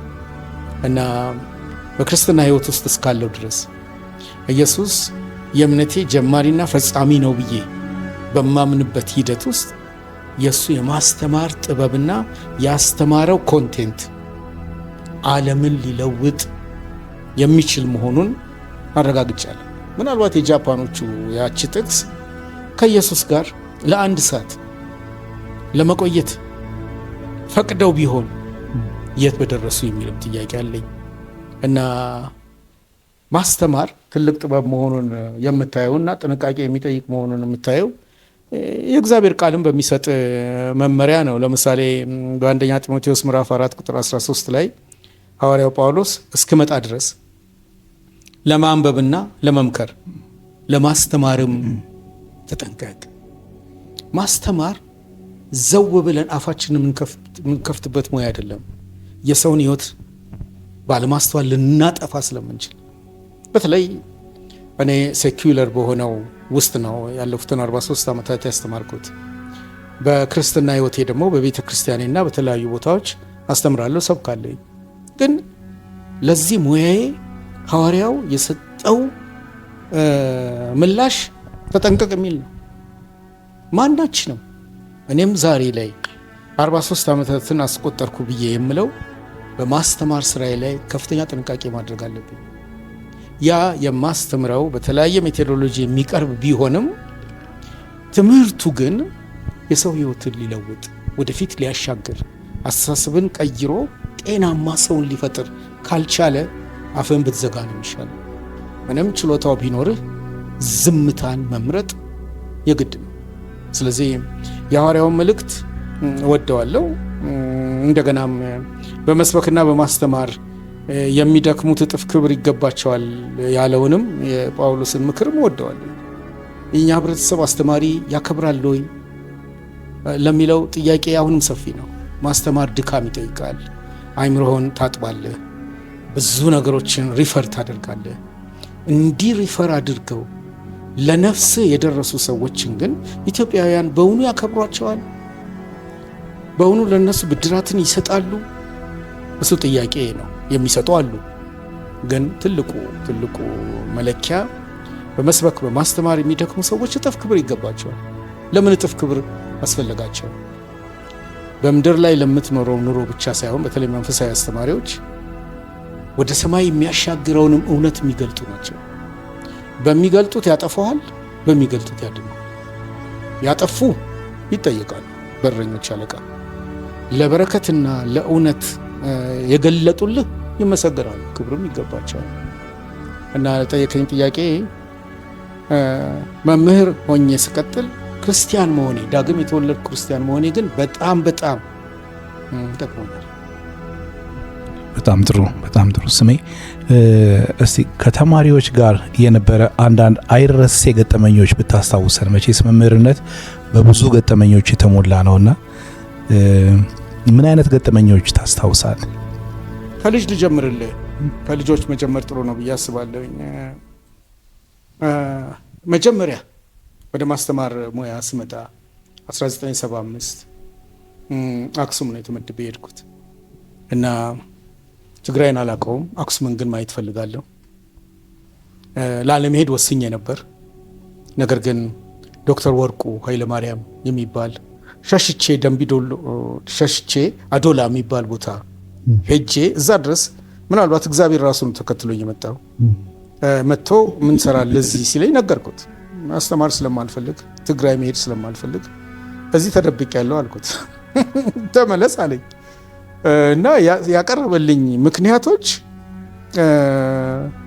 እና በክርስትና ሕይወት ውስጥ እስካለው ድረስ ኢየሱስ የእምነቴ ጀማሪና ፈጻሚ ነው ብዬ በማምንበት ሂደት ውስጥ የእሱ የማስተማር ጥበብና ያስተማረው ኮንቴንት ዓለምን ሊለውጥ የሚችል መሆኑን አረጋግጫለሁ። ምናልባት የጃፓኖቹ ያቺ ጥቅስ ከኢየሱስ ጋር ለ1 ሰዓት ለመቆየት ፈቅደው ቢሆን የት በደረሱ የሚልም ጥያቄ አለኝ እና ማስተማር ትልቅ ጥበብ መሆኑን የምታየውና ጥንቃቄ የሚጠይቅ መሆኑን የምታየው የእግዚአብሔር ቃልም በሚሰጥ መመሪያ ነው። ለምሳሌ በአንደኛ ጢሞቴዎስ ምዕራፍ 4 ቁጥር 13 ላይ ሐዋርያው ጳውሎስ እስክመጣ ድረስ ለማንበብና ለመምከር ለማስተማርም ተጠንቀቅ። ማስተማር ዘው ብለን አፋችንን የምንከፍትበት ሙያ አይደለም። የሰውን ሕይወት ባለማስተዋል ልናጠፋ ስለምንችል በተለይ እኔ ሴኩለር በሆነው ውስጥ ነው ያለፉትን 43 ዓመታት ያስተማርኩት። በክርስትና ሕይወቴ ደግሞ በቤተ ክርስቲያኔና በተለያዩ ቦታዎች አስተምራለሁ፣ ሰብካለሁ። ግን ለዚህ ሙያዬ ሐዋርያው የሰጠው ምላሽ ተጠንቀቅ የሚል ነው። ማናችንም እኔም ዛሬ ላይ 43 ዓመታትን አስቆጠርኩ ብዬ የምለው በማስተማር ስራዬ ላይ ከፍተኛ ጥንቃቄ ማድረግ አለብኝ። ያ የማስተምረው በተለያየ ሜቶዶሎጂ የሚቀርብ ቢሆንም ትምህርቱ ግን የሰው ሕይወትን ሊለውጥ ወደፊት ሊያሻግር አስተሳሰብን ቀይሮ ጤናማ ሰውን ሊፈጥር ካልቻለ አፍን ብትዘጋ ነው የሚሻለው። ምንም ችሎታው ቢኖርህ ዝምታን መምረጥ የግድ ነው። ስለዚህ የሐዋርያውን መልእክት እወደዋለሁ። እንደገናም በመስበክና በማስተማር የሚደክሙት እጥፍ ክብር ይገባቸዋል ያለውንም የጳውሎስን ምክርም እወደዋለሁ። የእኛ ህብረተሰብ አስተማሪ ያከብራል ወይ ለሚለው ጥያቄ አሁንም ሰፊ ነው። ማስተማር ድካም ይጠይቃል። አይምሮህን ታጥባለህ፣ ብዙ ነገሮችን ሪፈር ታደርጋለህ። እንዲህ ሪፈር አድርገው ለነፍስ የደረሱ ሰዎችን ግን ኢትዮጵያውያን በእውኑ ያከብሯቸዋል? በእውኑ ለነሱ ብድራትን ይሰጣሉ? እሱ ጥያቄ ነው። የሚሰጡ አሉ። ግን ትልቁ መለኪያ በመስበክ በማስተማር የሚደክሙ ሰዎች እጥፍ ክብር ይገባቸዋል። ለምን እጥፍ ክብር አስፈለጋቸው? በምድር ላይ ለምትኖረው ኑሮ ብቻ ሳይሆን በተለይ መንፈሳዊ አስተማሪዎች ወደ ሰማይ የሚያሻግረውንም እውነት የሚገልጡ ናቸው። በሚገልጡት ያጠፋዋል፣ በሚገልጡት ያድናል። ያጠፉ ይጠየቃሉ። በረኞች አለቃ ለበረከትና ለእውነት የገለጡልህ ይመሰገናሉ፣ ክብርም ይገባቸዋል። እና ጠየቀኝ ጥያቄ መምህር ሆኜ ስቀጥል ክርስቲያን መሆኔ ዳግም የተወለድኩ ክርስቲያን መሆኔ ግን በጣም ጠቅሞኛል። በጣም ጥሩ በጣም ጥሩ። ስሜ እስቲ ከተማሪዎች ጋር የነበረ አንዳንድ አይረሴ ገጠመኞች ብታስታውሰን። መቼስ መምህርነት በብዙ ገጠመኞች የተሞላ ነውና ምን አይነት ገጠመኞች ታስታውሳል? ከልጅ ልጀምርልህ። ከልጆች መጀመር ጥሩ ነው ብዬ አስባለሁ። መጀመሪያ ወደ ማስተማር ሙያ ስመጣ 1975 አክሱም ነው የተመድቤ የሄድኩት እና ትግራይን አላውቀውም። አክሱምን ግን ማየት ፈልጋለሁ። ላለመሄድ ወስኜ ነበር። ነገር ግን ዶክተር ወርቁ ኃይለማርያም የሚባል ሸሽቼ ደምቢዶሎ ሸሽቼ አዶላ የሚባል ቦታ ሄጄ እዛ ድረስ ምናልባት እግዚአብሔር ራሱን ተከትሎኝ የመጣው መጥቶ ምን ሰራለህ እዚህ ሲለኝ ነገርኩት። ማስተማር ስለማልፈልግ ትግራይ መሄድ ስለማልፈልግ እዚህ ተደብቄ ያለው አልኩት። ተመለስ አለኝ እና ያቀረበልኝ ምክንያቶች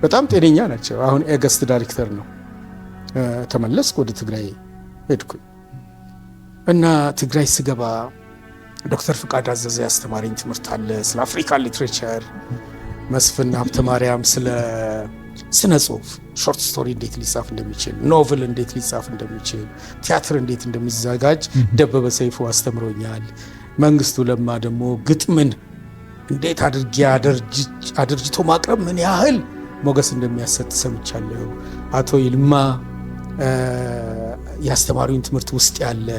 በጣም ጤነኛ ናቸው። አሁን ኤገስት ዳይሬክተር ነው። ተመለስኩ፣ ወደ ትግራይ ሄድኩኝ እና ትግራይ ስገባ ዶክተር ፍቃድ አዘዘ ያስተማረኝ ትምህርት አለ ስለ አፍሪካን ሊትሬቸር። መስፍን ሀብተ ማርያም ስለ ስነ ጽሁፍ ሾርት ስቶሪ እንዴት ሊጻፍ እንደሚችል፣ ኖቨል እንዴት ሊጻፍ እንደሚችል፣ ቲያትር እንዴት እንደሚዘጋጅ ደበበ ሰይፉ አስተምሮኛል። መንግስቱ ለማ ደግሞ ግጥምን እንዴት አድርጌ አድርጅቶ ማቅረብ ምን ያህል ሞገስ እንደሚያሰጥ ሰምቻለሁ። አቶ ይልማ ያስተማሩኝ ትምህርት ውስጥ ያለ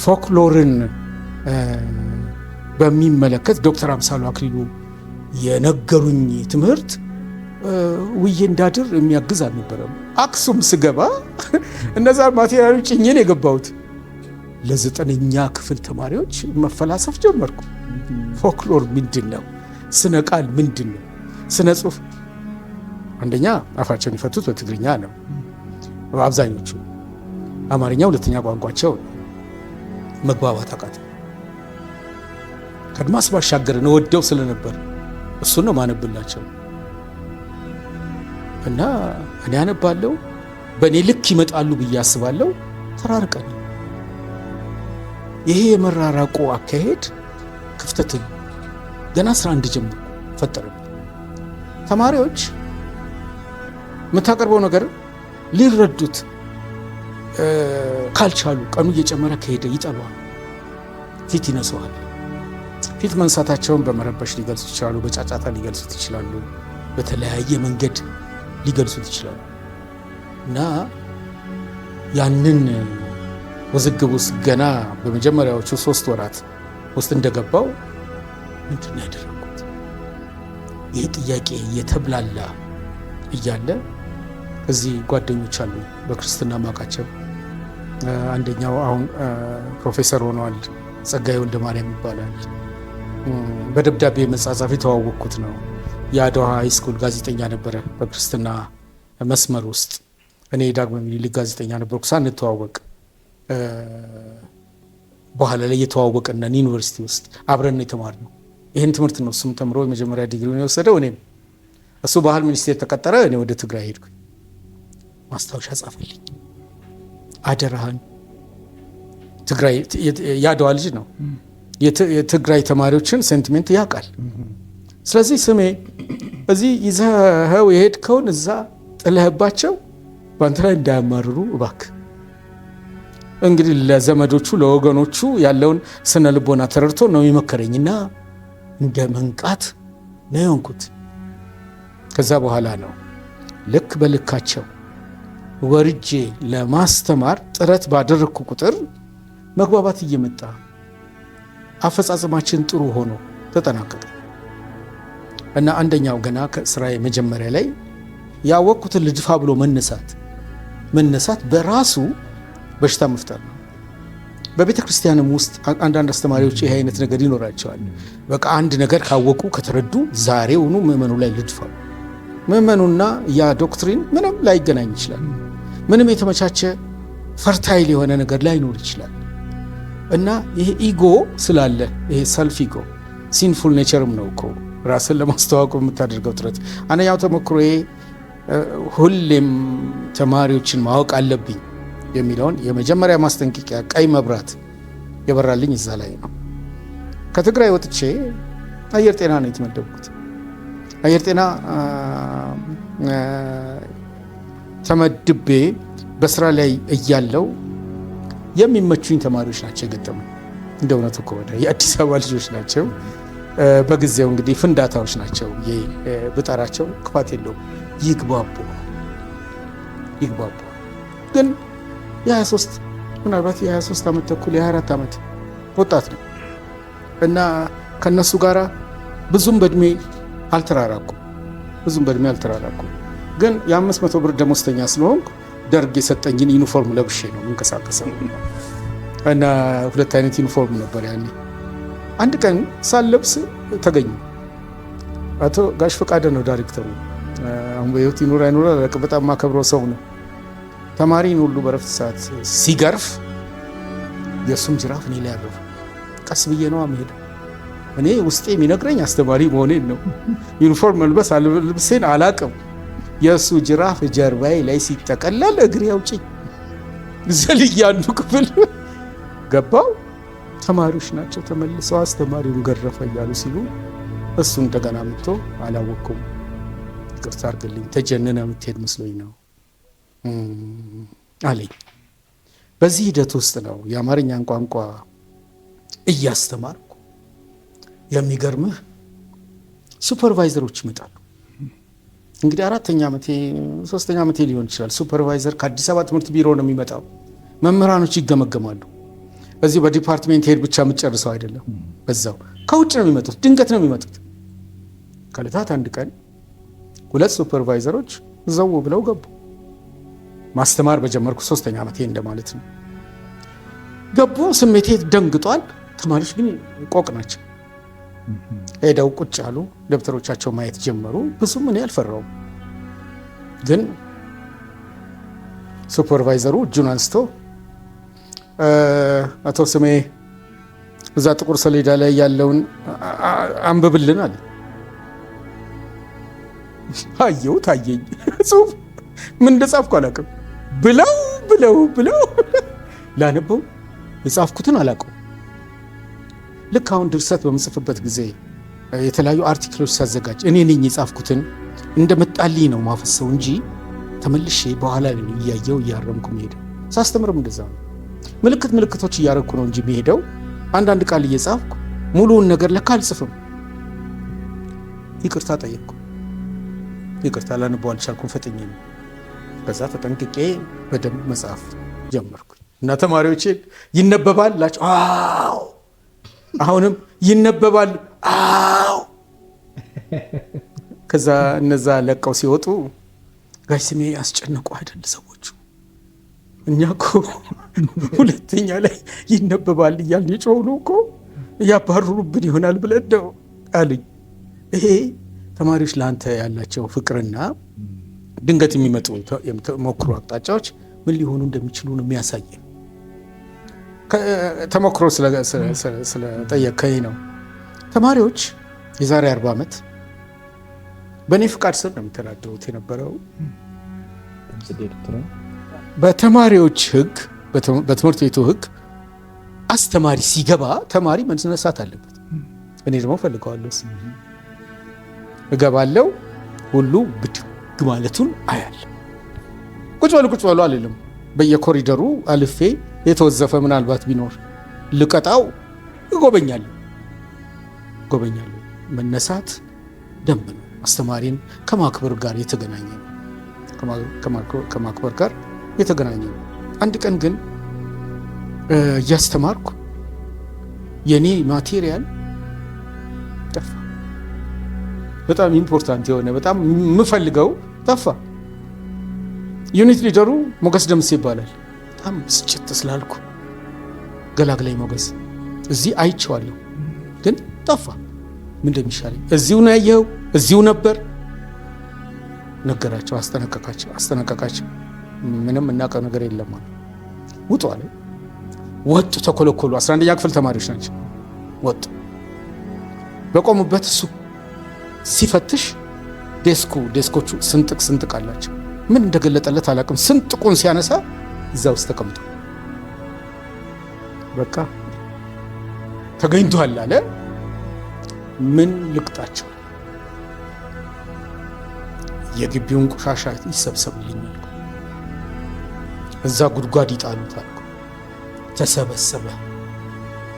ፎክሎርን በሚመለከት ዶክተር አምሳሉ አክሊሉ የነገሩኝ ትምህርት ውዬ እንዳድር የሚያግዝ አልነበረም። አክሱም ስገባ እነዛ ማቴሪያሎች ጭኜን የገባሁት ለ9ኛ ክፍል ተማሪዎች መፈላሰፍ ጀመርኩ። ፎክሎር ምንድን ነው? ስነ ቃል ምንድን ነው? ስነ ጽሁፍ አንደኛ አፋቸውን የፈቱት በትግርኛ ነው አብዛኞቹ። አማርኛ ሁለተኛ ቋንቋቸው። መግባባት አቃተ። ከአድማስ ባሻገር ነው ወደው ስለነበር እሱን ነው ማነብላቸው እና እኔ አነባለሁ። በእኔ ልክ ይመጣሉ ብዬ አስባለሁ። ተራርቀን ይሄ የመራራቁ አካሄድ ክፍተትን ገና ስራ እንድጀምር ፈጠረብኝ። ተማሪዎች የምታቀርበው ነገር ሊረዱት ካልቻሉ ቀኑ እየጨመረ ከሄደ ይጠሏል፣ ፊት ይነሰዋል። ፊት መንሳታቸውን በመረበሽ ሊገልጹት ይችላሉ፣ በጫጫታ ሊገልጹት ይችላሉ፣ በተለያየ መንገድ ሊገልጹት ይችላሉ እና ያንን ውዝግብ ውስጥ ገና በመጀመሪያዎቹ 3 ወራት ውስጥ እንደገባው ምንድን ያደረጉት ይህ ጥያቄ እየተብላላ እያለ እዚህ ጓደኞች አሉ በክርስትና ማቃቸው። አንደኛው አሁን ፕሮፌሰር ሆኗል፣ ጸጋዬ ወልደ ማርያም ይባላል። በደብዳቤ መጻጻፍ የተዋወቅኩት ነው። የአድዋ ሃይስኩል ጋዜጠኛ ነበረ በክርስትና መስመር ውስጥ። እኔ ዳግማዊ ምኒልክ ጋዜጠኛ ነበርኩ። ሳንተዋወቅ በኋላ ላይ የተዋወቅነን ዩኒቨርሲቲ ውስጥ አብረን የተማርነው። ይህን ትምህርት ነው እሱም ተምሮ የመጀመሪያ ዲግሪውን የወሰደው። እኔም እሱ ባህል ሚኒስቴር ተቀጠረ፣ እኔ ወደ ትግራይ ሄድኩኝ። ማስታወሻ ጻፈልኝ፣ አደራህን ትግራይ የአድዋ ልጅ ነው፣ የትግራይ ተማሪዎችን ሴንቲሜንት ያውቃል። ስለዚህ ስሜ እዚህ ይዘኸው የሄድከውን እዛ ጥለህባቸው በአንተ ላይ እንዳያማርሩ እባክህ። እንግዲህ ለዘመዶቹ ለወገኖቹ ያለውን ስነ ልቦና ተረድቶ ነው የመከረኝና እንደ መንቃት ነው የሆንኩት። ከዛ በኋላ ነው ልክ በልካቸው ወርጄ ለማስተማር ጥረት ባደረግኩ ቁጥር መግባባት እየመጣ አፈጻጸማችን ጥሩ ሆኖ ተጠናቀቀ እና አንደኛው ገና ከስራዬ መጀመሪያ ላይ ያወቅኩትን ልድፋ ብሎ መነሳት በራሱ በሽታ መፍጠር ነው። በቤተ ክርስቲያንም ውስጥ አንዳንድ አስተማሪዎች ይህ አይነት ነገር ይኖራቸዋል። በቃ አንድ ነገር ካወቁ ከተረዱ ዛሬውኑ ምእመኑ ላይ ልድፋው። ምእመኑና ያ ዶክትሪን ምንም ላይገናኝ ይችላል። ምንም የተመቻቸ ፈርታይል የሆነ ነገር ላይኖር ይችላል እና ይሄ ኢጎ ስላለ ይሄ ሰልፍ ኢጎ ሲንፉል ኔቸርም ነው እኮ ራስን ለማስተዋወቅ የምታደርገው ጥረት። አንደኛው ተሞክሮዬ ሁሌም ተማሪዎችን ማወቅ አለብኝ የሚለውን የመጀመሪያ ማስጠንቀቂያ ቀይ መብራት የበራልኝ እዛ ላይ ነው። ከትግራይ ወጥቼ አየር ጤና ነው የተመደብኩት። አየር ጤና ተመድቤ በስራ ላይ እያለው የሚመቹኝ ተማሪዎች ናቸው የገጠሙኝ። እንደ እውነቱ ከሆነ የአዲስ አበባ ልጆች ናቸው። በጊዜው እንግዲህ ፍንዳታዎች ናቸው ብጠራቸው ክፋት የለውም። ይግባቡ ግን የ23 ምናልባት የ23 ዓመት ተኩል የ24 ዓመት ወጣት ነው እና ከነሱ ጋር ብዙም በእድሜ አልተራራኩም። ግን የ500 ብር ደሞዝተኛ ስለሆንኩ ደርግ የሰጠኝን ዩኒፎርም ለብሼ ነው የምንቀሳቀሰው እና 2 አይነት ዩኒፎርም ነበር ያኔ። አንድ ቀን ሳለብስ ተገኙ። አቶ ጋሽ ፈቃደ ነው ዳይሬክተሩ። አሁን በህይወት ይኑር አይኑር አላውቅም። በጣም ማከብረው ሰው ነው። ተማሪን ሁሉ በረፍት ሰዓት ሲገርፍ የእሱም ጅራፍ እኔ ላይ ያረፈ። ቀስ ብዬ ነው የምሄደው። እኔ ውስጤ የሚነግረኝ አስተማሪ መሆኔን ነው። ዩኒፎርም መልበስ አልብሴን አላቅም። የእሱ ጅራፍ ጀርባዬ ላይ ሲጠቀላል እግሬ አውጪኝ ዘልዬ አንዱ ክፍል ገባው። ተማሪዎች ናቸው ተመልሰው አስተማሪውን ገረፈ እያሉ ሲሉ እሱ እንደገና መጥቶ አላወቅኩም፣ ይቅርታ አድርግልኝ፣ ተጀነነ የምትሄድ መስሎኝ ነው አለኝ። በዚህ ሂደት ውስጥ ነው የአማርኛን ቋንቋ እያስተማርኩ። የሚገርምህ ሱፐርቫይዘሮች ይመጣሉ። እንግዲህ 4ኛ ዓመቴ 3ኛ ዓመቴ ሊሆን ይችላል። ሱፐርቫይዘር ከአዲስ አበባ ትምህርት ቢሮ ነው የሚመጣው። መምህራኖች ይገመገማሉ። በዚህ በዲፓርትሜንት ሄድ ብቻ የምትጨርሰው አይደለም። በዛው ከውጭ ነው የሚመጡት፣ ድንገት ነው የሚመጡት። ከዕለታት አንድ ቀን 2 ሱፐርቫይዘሮች ዘው ብለው ገቡ። ማስተማር በጀመርኩ 3ኛ ዓመቴ እንደማለት ነው። ገቡ። ስሜቴ ደንግጧል። ተማሪዎች ግን ቆቅ ናቸው። ሄደው ቁጭ አሉ። ደብተሮቻቸው ማየት ጀመሩ። ብዙም እኔ አልፈራውም። ግን ሱፐርቫይዘሩ እጁን አንስቶ አቶ ስሜ እዛ ጥቁር ሰሌዳ ላይ ያለውን አንብብልን አለ። አየው ታየኝ። ጽሁፍ ምን እንደጻፍኩ አላውቅም። ብለው ላነበው የጻፍኩትን አላውቅም። ልክ አሁን ድርሰት በምጽፍበት ጊዜ የተለያዩ አርቲክሎች ሳዘጋጅ እኔ ነኝ የጻፍኩትን እንደመጣልኝ ነው ማፈሰው እንጂ ተመልሼ በኋላ እያየው እያረምኩ መሄደው። ሳስተምርም እንደዛ ነው። ምልክቶች እያረኩ ነው እንጂ መሄደው አንዳንድ ቃል እየጻፍኩ ሙሉውን ነገር ለካ አልጽፍም። ይቅርታ ጠየቅኩ። ይቅርታ ላነበው አልቻልኩም፣ ፈጥኜ ነው። በዛ ተጠንቅቄ በደንብ መጽሐፍ ጀመርኩ እና ተማሪዎቼ ይነበባል ላቸው። አዎ አሁንም ይነበባል። አዎ ከዛ እነዛ ለቀው ሲወጡ ጋሽ ስሜ ያስጨነቁ አይደል ሰዎቹ፣ እኛ እኮ 2ኛ ላይ ይነበባል እያልን የጮህኑ እኮ እያባረሩብን ይሆናል ብለን ነው አሉኝ። ይሄ ተማሪዎች ለአንተ ያላቸው ፍቅርና ድንገት የሚመጡ የተሞክሮ አቅጣጫዎች ምን ሊሆኑ እንደሚችሉ ነው የሚያሳየን። ተሞክሮ ስለጠየቀኝ ነው። ተማሪዎች የዛሬ 40 ዓመት በእኔ ፍቃድ ስር ነው የሚተዳደሩት የነበረው። በተማሪዎች ሕግ፣ በትምህርት ቤቱ ሕግ አስተማሪ ሲገባ ተማሪ መነሳት አለበት። እኔ ደግሞ ፈልገዋለሁ። እገባለሁ፣ ሁሉ ብድግ ማለቱን አያለሁ። ቁጭ በሉ አልልም። በየኮሪደሩ አልፌ የተወዘፈ ምናልባት ቢኖር ልቀጣው እጎበኛለሁ። መነሳት ደንብ ነው። አስተማሪን ከማክበር ጋር የተገናኘ ነው። ከማክበር ጋር የተገናኘ ነው። አንድ ቀን ግን እያስተማርኩ የኔ ማቴሪያል ጠፋ። በጣም ኢምፖርታንት የሆነ በጣም የምፈልገው ጠፋ። ዩኒት ሊደሩ ሞገስ ደምስ ይባላል። በጣም ብስጭት ስላልኩ ገላግላይ ሞገስ፣ እዚህ አይቼዋለሁ ግን ጠፋ። ምን እንደሚሻለኝ እዚሁ ነው ያየኸው? እዚሁ ነበር። ነገራቸው፣ አስጠነቀቃቸው። ምንም እናውቀው ነገር የለም አለ። ውጡ አለ። ወጡ፣ ተኮለኮሉ። 11ኛ ክፍል ተማሪዎች ናቸው። ወጡ። በቆሙበት እሱ ሲፈትሽ ዴስኮቹ ስንጥቅ አላቸው። ምን እንደገለጠለት አላውቅም። ስንጥቁን ሲያነሳ እዛ ውስጥ ተቀምጦ በቃ ተገኝቷል አለ። ምን ልቅጣቸው? የግቢውን ቆሻሻ ይሰብሰብልኝ አልኩ። እዛ ጉድጓድ ይጣሉት አልኩ። ተሰበሰበ፣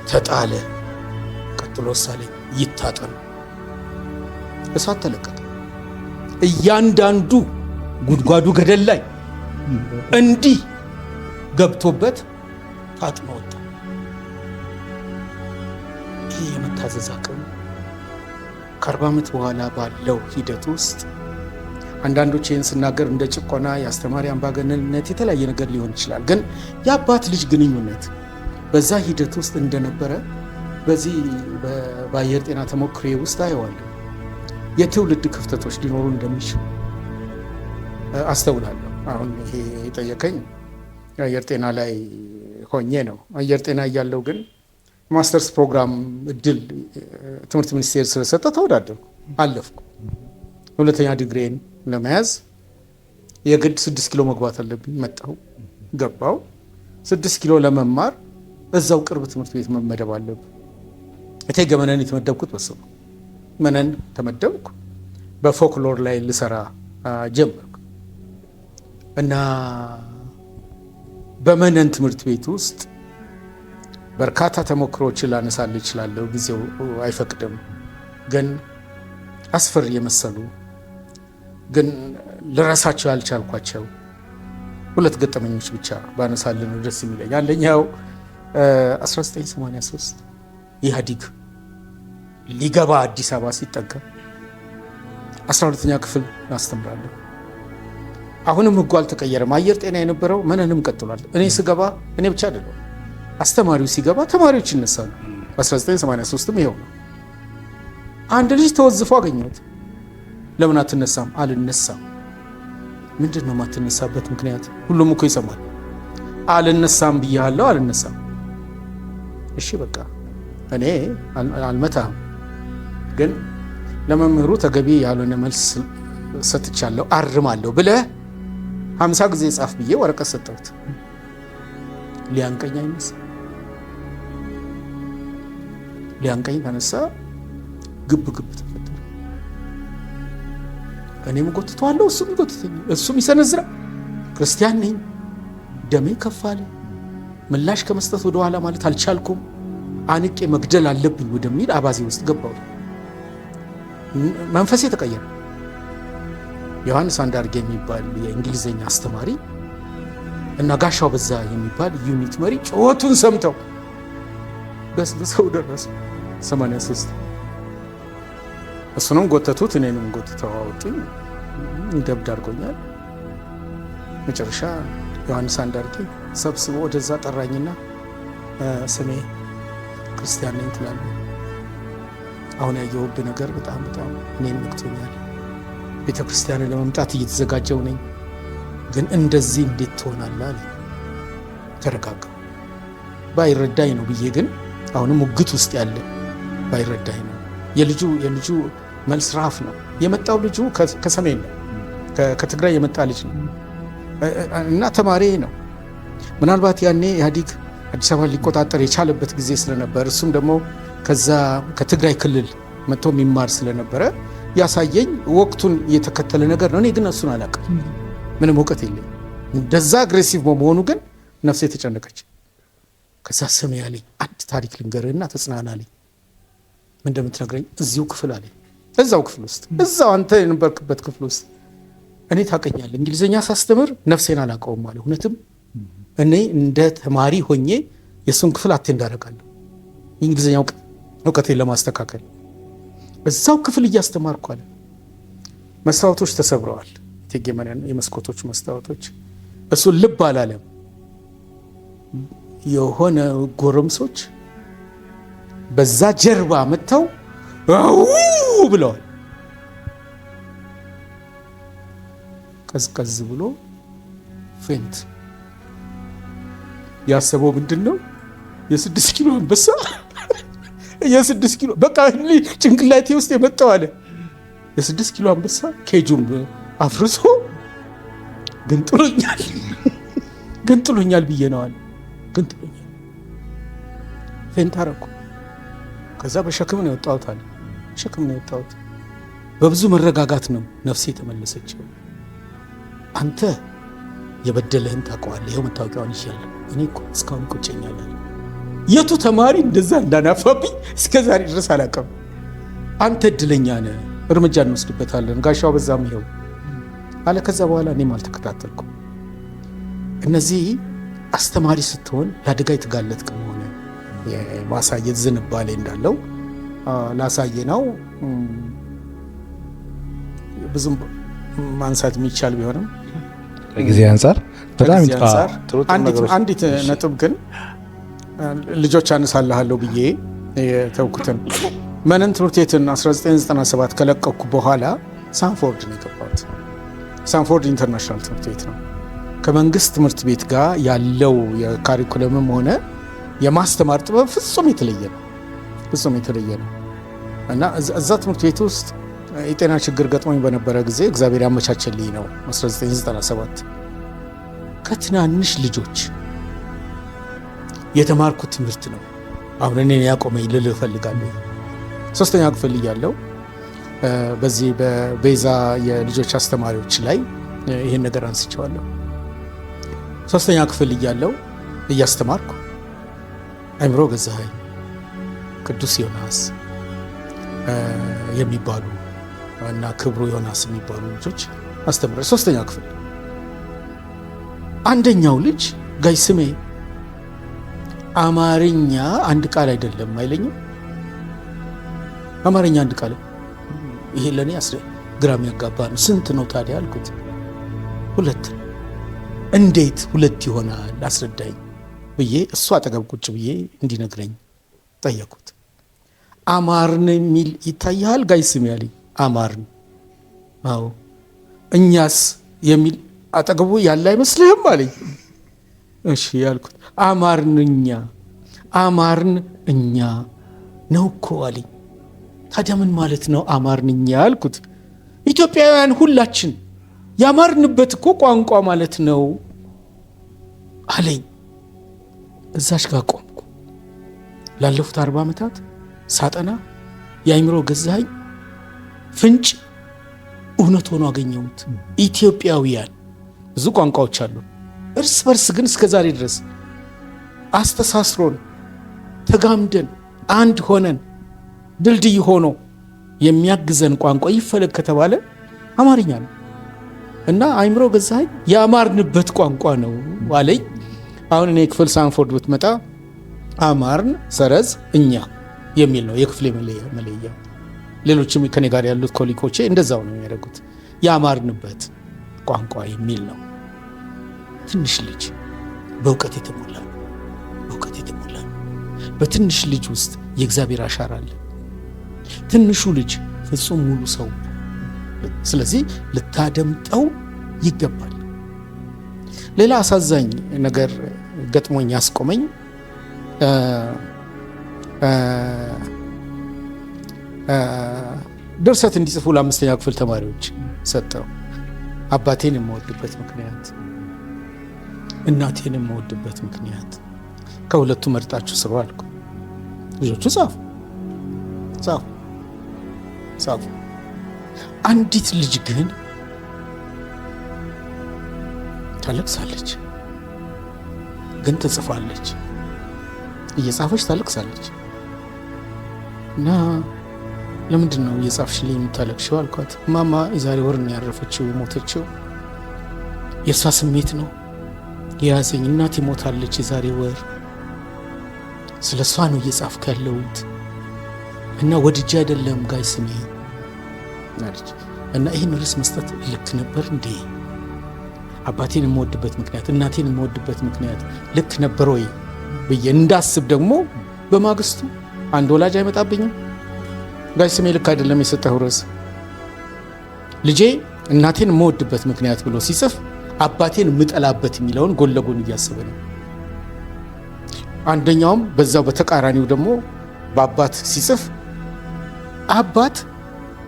ተጣለ። ቀጥሎ ሳለኝ ይታጠኑ። እሳት ተለቀቀ። እያንዳንዱ ጉድጓዱ ገደል ላይ እንዲህ ገብቶበት ታጥኖ ወጣ። ይህ የመታዘዝ አቅም ከ40 ዓመት በኋላ ባለው ሂደት ውስጥ አንዳንዶች ይህን ስናገር እንደ ጭቆና፣ የአስተማሪ አምባገነንነት የተለያየ ነገር ሊሆን ይችላል። ግን የአባት ልጅ ግንኙነት በዛ ሂደት ውስጥ እንደነበረ በዚህ በአየር ጤና ተሞክሬ ውስጥ አየዋለሁ። የትውልድ ክፍተቶች ሊኖሩ እንደሚችሉ አስተውላለሁ። አሁን ይሄ የጠየቀኝ አየር ጤና ላይ ሆኜ ነው። አየር ጤና እያለው ግን ማስተርስ ፕሮግራም እድል ትምህርት ሚኒስቴር ስለሰጠ ተወዳደርኩ፣ አለፍኩ። ሁለተኛ ዲግሪን ለመያዝ የግድ 6 ኪሎ መግባት አለብኝ። መጣሁ፣ ገባው። 6 ኪሎ ለመማር እዛው ቅርብ ትምህርት ቤት መመደብ አለብኝ። እቴጌ መነን የተመደብኩት በሱ ነው። መነን ተመደብኩ። በፎክሎር ላይ ልሰራ ጀመርኩ እና በመነን ትምህርት ቤት ውስጥ በርካታ ተሞክሮችን ላነሳል እችላለሁ፣ ጊዜው አይፈቅድም። ግን አስፈሪ የመሰሉ ግን ልረሳቸው ያልቻልኳቸው 2 ገጠመኞች ብቻ ባነሳልን ደስ የሚለኝ። አንደኛው 1983 ኢህአዲግ ሊገባ አዲስ አበባ ሲጠጋ 12ኛ ክፍል አስተምራለሁ። አሁንም ህጉ አልተቀየረም። አየር ጤና የነበረው መነንም ቀጥሏል። እኔ ስገባ እኔ ብቻ አይደለም፣ አስተማሪው ሲገባ ተማሪዎች ይነሳሉ። በ1983ም ይኸው ነው። አንድ ልጅ ተወዝፎ አገኘሁት። ለምን አትነሳም? አልነሳም። ምንድን ነው የማትነሳበት ምክንያት? ሁሉም እኮ ይሰማል። አልነሳም ብያለሁ፣ አልነሳም። እሺ በቃ እኔ አልመታም፣ ግን ለመምህሩ ተገቢ ያልሆነ መልስ ሰጥቻለሁ፣ አርማለሁ ብለህ 50 ጊዜ ጻፍ ብዬ ወረቀት ሰጠሁት። ሊያንቀኝ አይነሳ። ሊያንቀኝ ተነሳ። ግብ ግብ ተፈጠረ። እኔም ጎትተዋለሁ፣ እሱም ይጎትተኛል፣ እሱም ይሰነዝራል። ክርስቲያን ነኝ፣ ደሜ ከፍ አለ። ምላሽ ከመስጠት ወደ ኋላ ማለት አልቻልኩም። አንቄ መግደል አለብኝ ወደሚል አባዜ ውስጥ ገባሁ። መንፈሴ ተቀየረ። ዮሐንስ አንዳርጌ የሚባል የእንግሊዝኛ አስተማሪ እና ጋሻው በዛ የሚባል ዩኒት መሪ ጩኸቱን ሰምተው በሰው ደረሱ። 83 እሱንም ጎተቱት፣ እኔንም ጎትተው አወጡኝ። እንደብድ አድርጎኛል። መጨረሻ ዮሐንስ አንዳርጌ ሰብስቦ ወደዛ ጠራኝና ስሜ ክርስቲያን ነኝ ትላለህ፣ አሁን ያየሁብህ ነገር በጣም እኔን ነክቶኛል። ቤተ ክርስቲያንን ለመምጣት እየተዘጋጀው ነኝ፣ ግን እንደዚህ እንዴት ትሆናለህ አለ። ተረጋጋ። ባይረዳኝ ነው ብዬ ግን አሁንም ሙግት ውስጥ ያለ ባይረዳኝ ነው። የልጁ መልስ ራፍ ነው። የመጣው ልጁ ከሰሜን ነው፣ ከትግራይ የመጣ ልጅ ነው እና ተማሪ ነው። ምናልባት ያኔ ኢህአዲግ አዲስ አበባ ሊቆጣጠር የቻለበት ጊዜ ስለነበር እሱም ደግሞ ከዛ ከትግራይ ክልል መጥቶ የሚማር ስለነበረ ያሳየኝ ወቅቱን የተከተለ ነገር ነው። እኔ ግን እሱን አላውቅም፣ ምንም እውቀት የለኝ። እንደዛ አግሬሲቭ በመሆኑ ግን ነፍሴ ተጨነቀች። ከዛ ስሜ ያለኝ አንድ ታሪክ ልንገርህና ተጽናና አለኝ። ምን እንደምትነግረኝ? እዚሁ ክፍል አለኝ። እዛው ክፍል ውስጥ እዛው አንተ የነበርክበት ክፍል ውስጥ እኔ ታውቀኛለህ፣ እንግሊዝኛ ሳስተምር ነፍሴን አላውቀውም አለ። እውነትም እኔ እንደ ተማሪ ሆኜ የእሱን ክፍል አቴንድ አደርጋለሁ የእንግሊዝኛ እውቀቴን ለማስተካከል። እዛው ክፍል እያስተማርኩ አለ። መስታወቶች ተሰብረዋል፣ እቴጌ መነን የመስኮቶች መስታወቶች። እሱን ልብ አላለም። የሆነ ጎረምሶች በዛ ጀርባ መጥተው ብለዋል። ቀዝቀዝ ብሎ ፌንት። ያሰበው ምንድን ነው? የ6 ኪሎ አንበሳ የ6 ኪሎ በቃ ጭንቅላቴ ውስጥ የመጣው አለ። የ6 ኪሎ አንበሳ ኬጁን አፍርሶ ገንጥሎኛል ብዬ ነው አለ። ገንጥሎኛል። ፌንት አደረኩ። ከዛ በሸክም ነው የወጣሁት አለ። ሸክም ነው የወጣሁት። በብዙ መረጋጋት ነው ነፍሴ የተመለሰችው። አንተ የበደለህን ታውቀዋለህ፣ ይኸው መታወቂያውን ይዣለሁ፣ እኔ እኮ እስካሁን ይቆጨኛል። የቱ ተማሪ እንደዛ እንዳናፋብኝ እስከ ዛሬ ድረስ አላውቅም። አንተ እድለኛ ነህ፣ እርምጃ እንወስድበታለን፣ ጋሻው በዛም ይኸው አለ። ከዛ በኋላ እኔም አልተከታተልኩም። እነዚህ አስተማሪ ስትሆን ለአደጋ የተጋለጥክ መሆነ የማሳየት ዝንባሌ እንዳለው ላሳየ ነው። ብዙም ማንሳት የሚቻል ቢሆንም ከጊዜ አንጻር በጣም አንዲት ነጥብ ግን ልጆች አነሳልሃለሁ ብዬ የተውኩትን መነን ትምህርት ቤትን 1997 ከለቀኩ በኋላ ሳንፎርድ ነው የገባሁት። ሳንፎርድ ኢንተርናሽናል ትምህርት ቤት ነው። ከመንግስት ትምህርት ቤት ጋር ያለው የካሪኩለምም ሆነ የማስተማር ጥበብ ፍጹም የተለየ ነው። ፍጹም የተለየ ነው እና እዛ ትምህርት ቤት ውስጥ የጤና ችግር ገጥሞኝ በነበረ ጊዜ እግዚአብሔር ያመቻቸልኝ ነው 1997 ከትናንሽ ልጆች የተማርኩት ትምህርት ነው። አሁን እኔን ያቆመኝ ልልህ እፈልጋለሁ። 3ኛ ክፍል እያለሁ በዚህ በቤዛ የልጆች አስተማሪዎች ላይ ይህን ነገር አንስቼዋለሁ። 3ኛ ክፍል እያለሁ እያስተማርኩ አእምሮ ገዛኸኝ፣ ቅዱስ ዮናስ የሚባሉ እና ክብሩ ዮናስ የሚባሉ ልጆች አስተምረ 3ኛ ክፍል አንደኛው ልጅ ጋይ ስሜ አማርኛ አንድ ቃል አይደለም አይለኝም። አማርኛ አንድ ቃል ይሄ ለኔ ግራ የሚያጋባ ነው። ስንት ነው ታዲያ አልኩት። 2 እንዴት 2 ይሆናል አስረዳኝ ብዬ እሱ አጠገብ ቁጭ ብዬ እንዲነግረኝ ጠየቁት። አማርን የሚል ይታያል ጋይ ስሜ ያለኝ አማርን። አዎ እኛስ የሚል አጠገቡ ያለ አይመስልህም አለኝ። እሺ ያልኩት አማርንኛ አማርን እኛ ነው እኮ አለኝ። ታዲያ ምን ማለት ነው አማርንኛ አልኩት። ኢትዮጵያውያን ሁላችን ያማርንበት እኮ ቋንቋ ማለት ነው አለኝ። እዛች ጋር ቆምኩ። ላለፉት 40 ዓመታት ሳጠና የአእምሮ ገዛኸኝ ፍንጭ እውነት ሆኖ አገኘሁት። ኢትዮጵያውያን ብዙ ቋንቋዎች አሉ። እርስ በርስ ግን እስከ ዛሬ ድረስ አስተሳስሮን ተጋምደን አንድ ሆነን ድልድይ ሆኖ የሚያግዘን ቋንቋ ይፈለግ ከተባለ አማርኛ ነው እና አእምሮ ገዛኸኝ ያማርንበት ቋንቋ ነው አለኝ። አሁን እኔ ክፍል ሳንፎርድ ብትመጣ አማርን ሰረዝ እኛ የሚል ነው የክፍሌ መለያ። ሌሎችም ከኔ ጋር ያሉት ኮሊኮቼ እንደዛው ነው የሚያደርጉት። ያማርንበት ቋንቋ የሚል ነው። ትንሽ ልጅ በእውቀት የተሞላ ነው። በትንሽ ልጅ ውስጥ የእግዚአብሔር አሻራ አለ። ትንሹ ልጅ ፍጹም ሙሉ ሰው። ስለዚህ ልታደምጠው ይገባል። ሌላ አሳዛኝ ነገር ገጥሞኝ ያስቆመኝ ድርሰት እንዲጽፉ ለ5ኛ ክፍል ተማሪዎች ሰጠው። አባቴን የምወድበት ምክንያት፣ እናቴን የምወድበት ምክንያት ከሁለቱ መርጣችሁ ስሩ አልኩ። ልጆቹ ጻፉ። አንዲት ልጅ ግን ታለቅሳለች፣ ግን ትጽፋለች። እየጻፈች ታለቅሳለች እና ለምንድን ነው እየጻፍሽልኝ የምታለቅሽው አልኳት። ማማ የዛሬ ወር ነው ያረፈችው ሞተችው። የእሷ ስሜት ነው የያዘኝ። እናቴ ሞታለች የዛሬ ወር፣ ስለ እሷ ነው እየጻፍኩ ያለሁት እና ወድጄ አይደለም ጋይ ስሜ አለች። እና ይህን ርዕስ መስጠት ልክ ነበር እንዴ? አባቴን የምወድበት ምክንያት፣ እናቴን የምወድበት ምክንያት ልክ ነበር ወይ ብዬ እንዳስብ ደግሞ በማግስቱ አንድ ወላጅ አይመጣብኝም። ጋይ ስሜ ልክ አይደለም የሰጠው ርዕስ። ልጄ እናቴን የምወድበት ምክንያት ብሎ ሲጽፍ አባቴን የምጠላበት የሚለውን ጎን ለጎን እያሰበ ነው። አንደኛውም በዛው በተቃራኒው ደግሞ በአባት ሲጽፍ አባት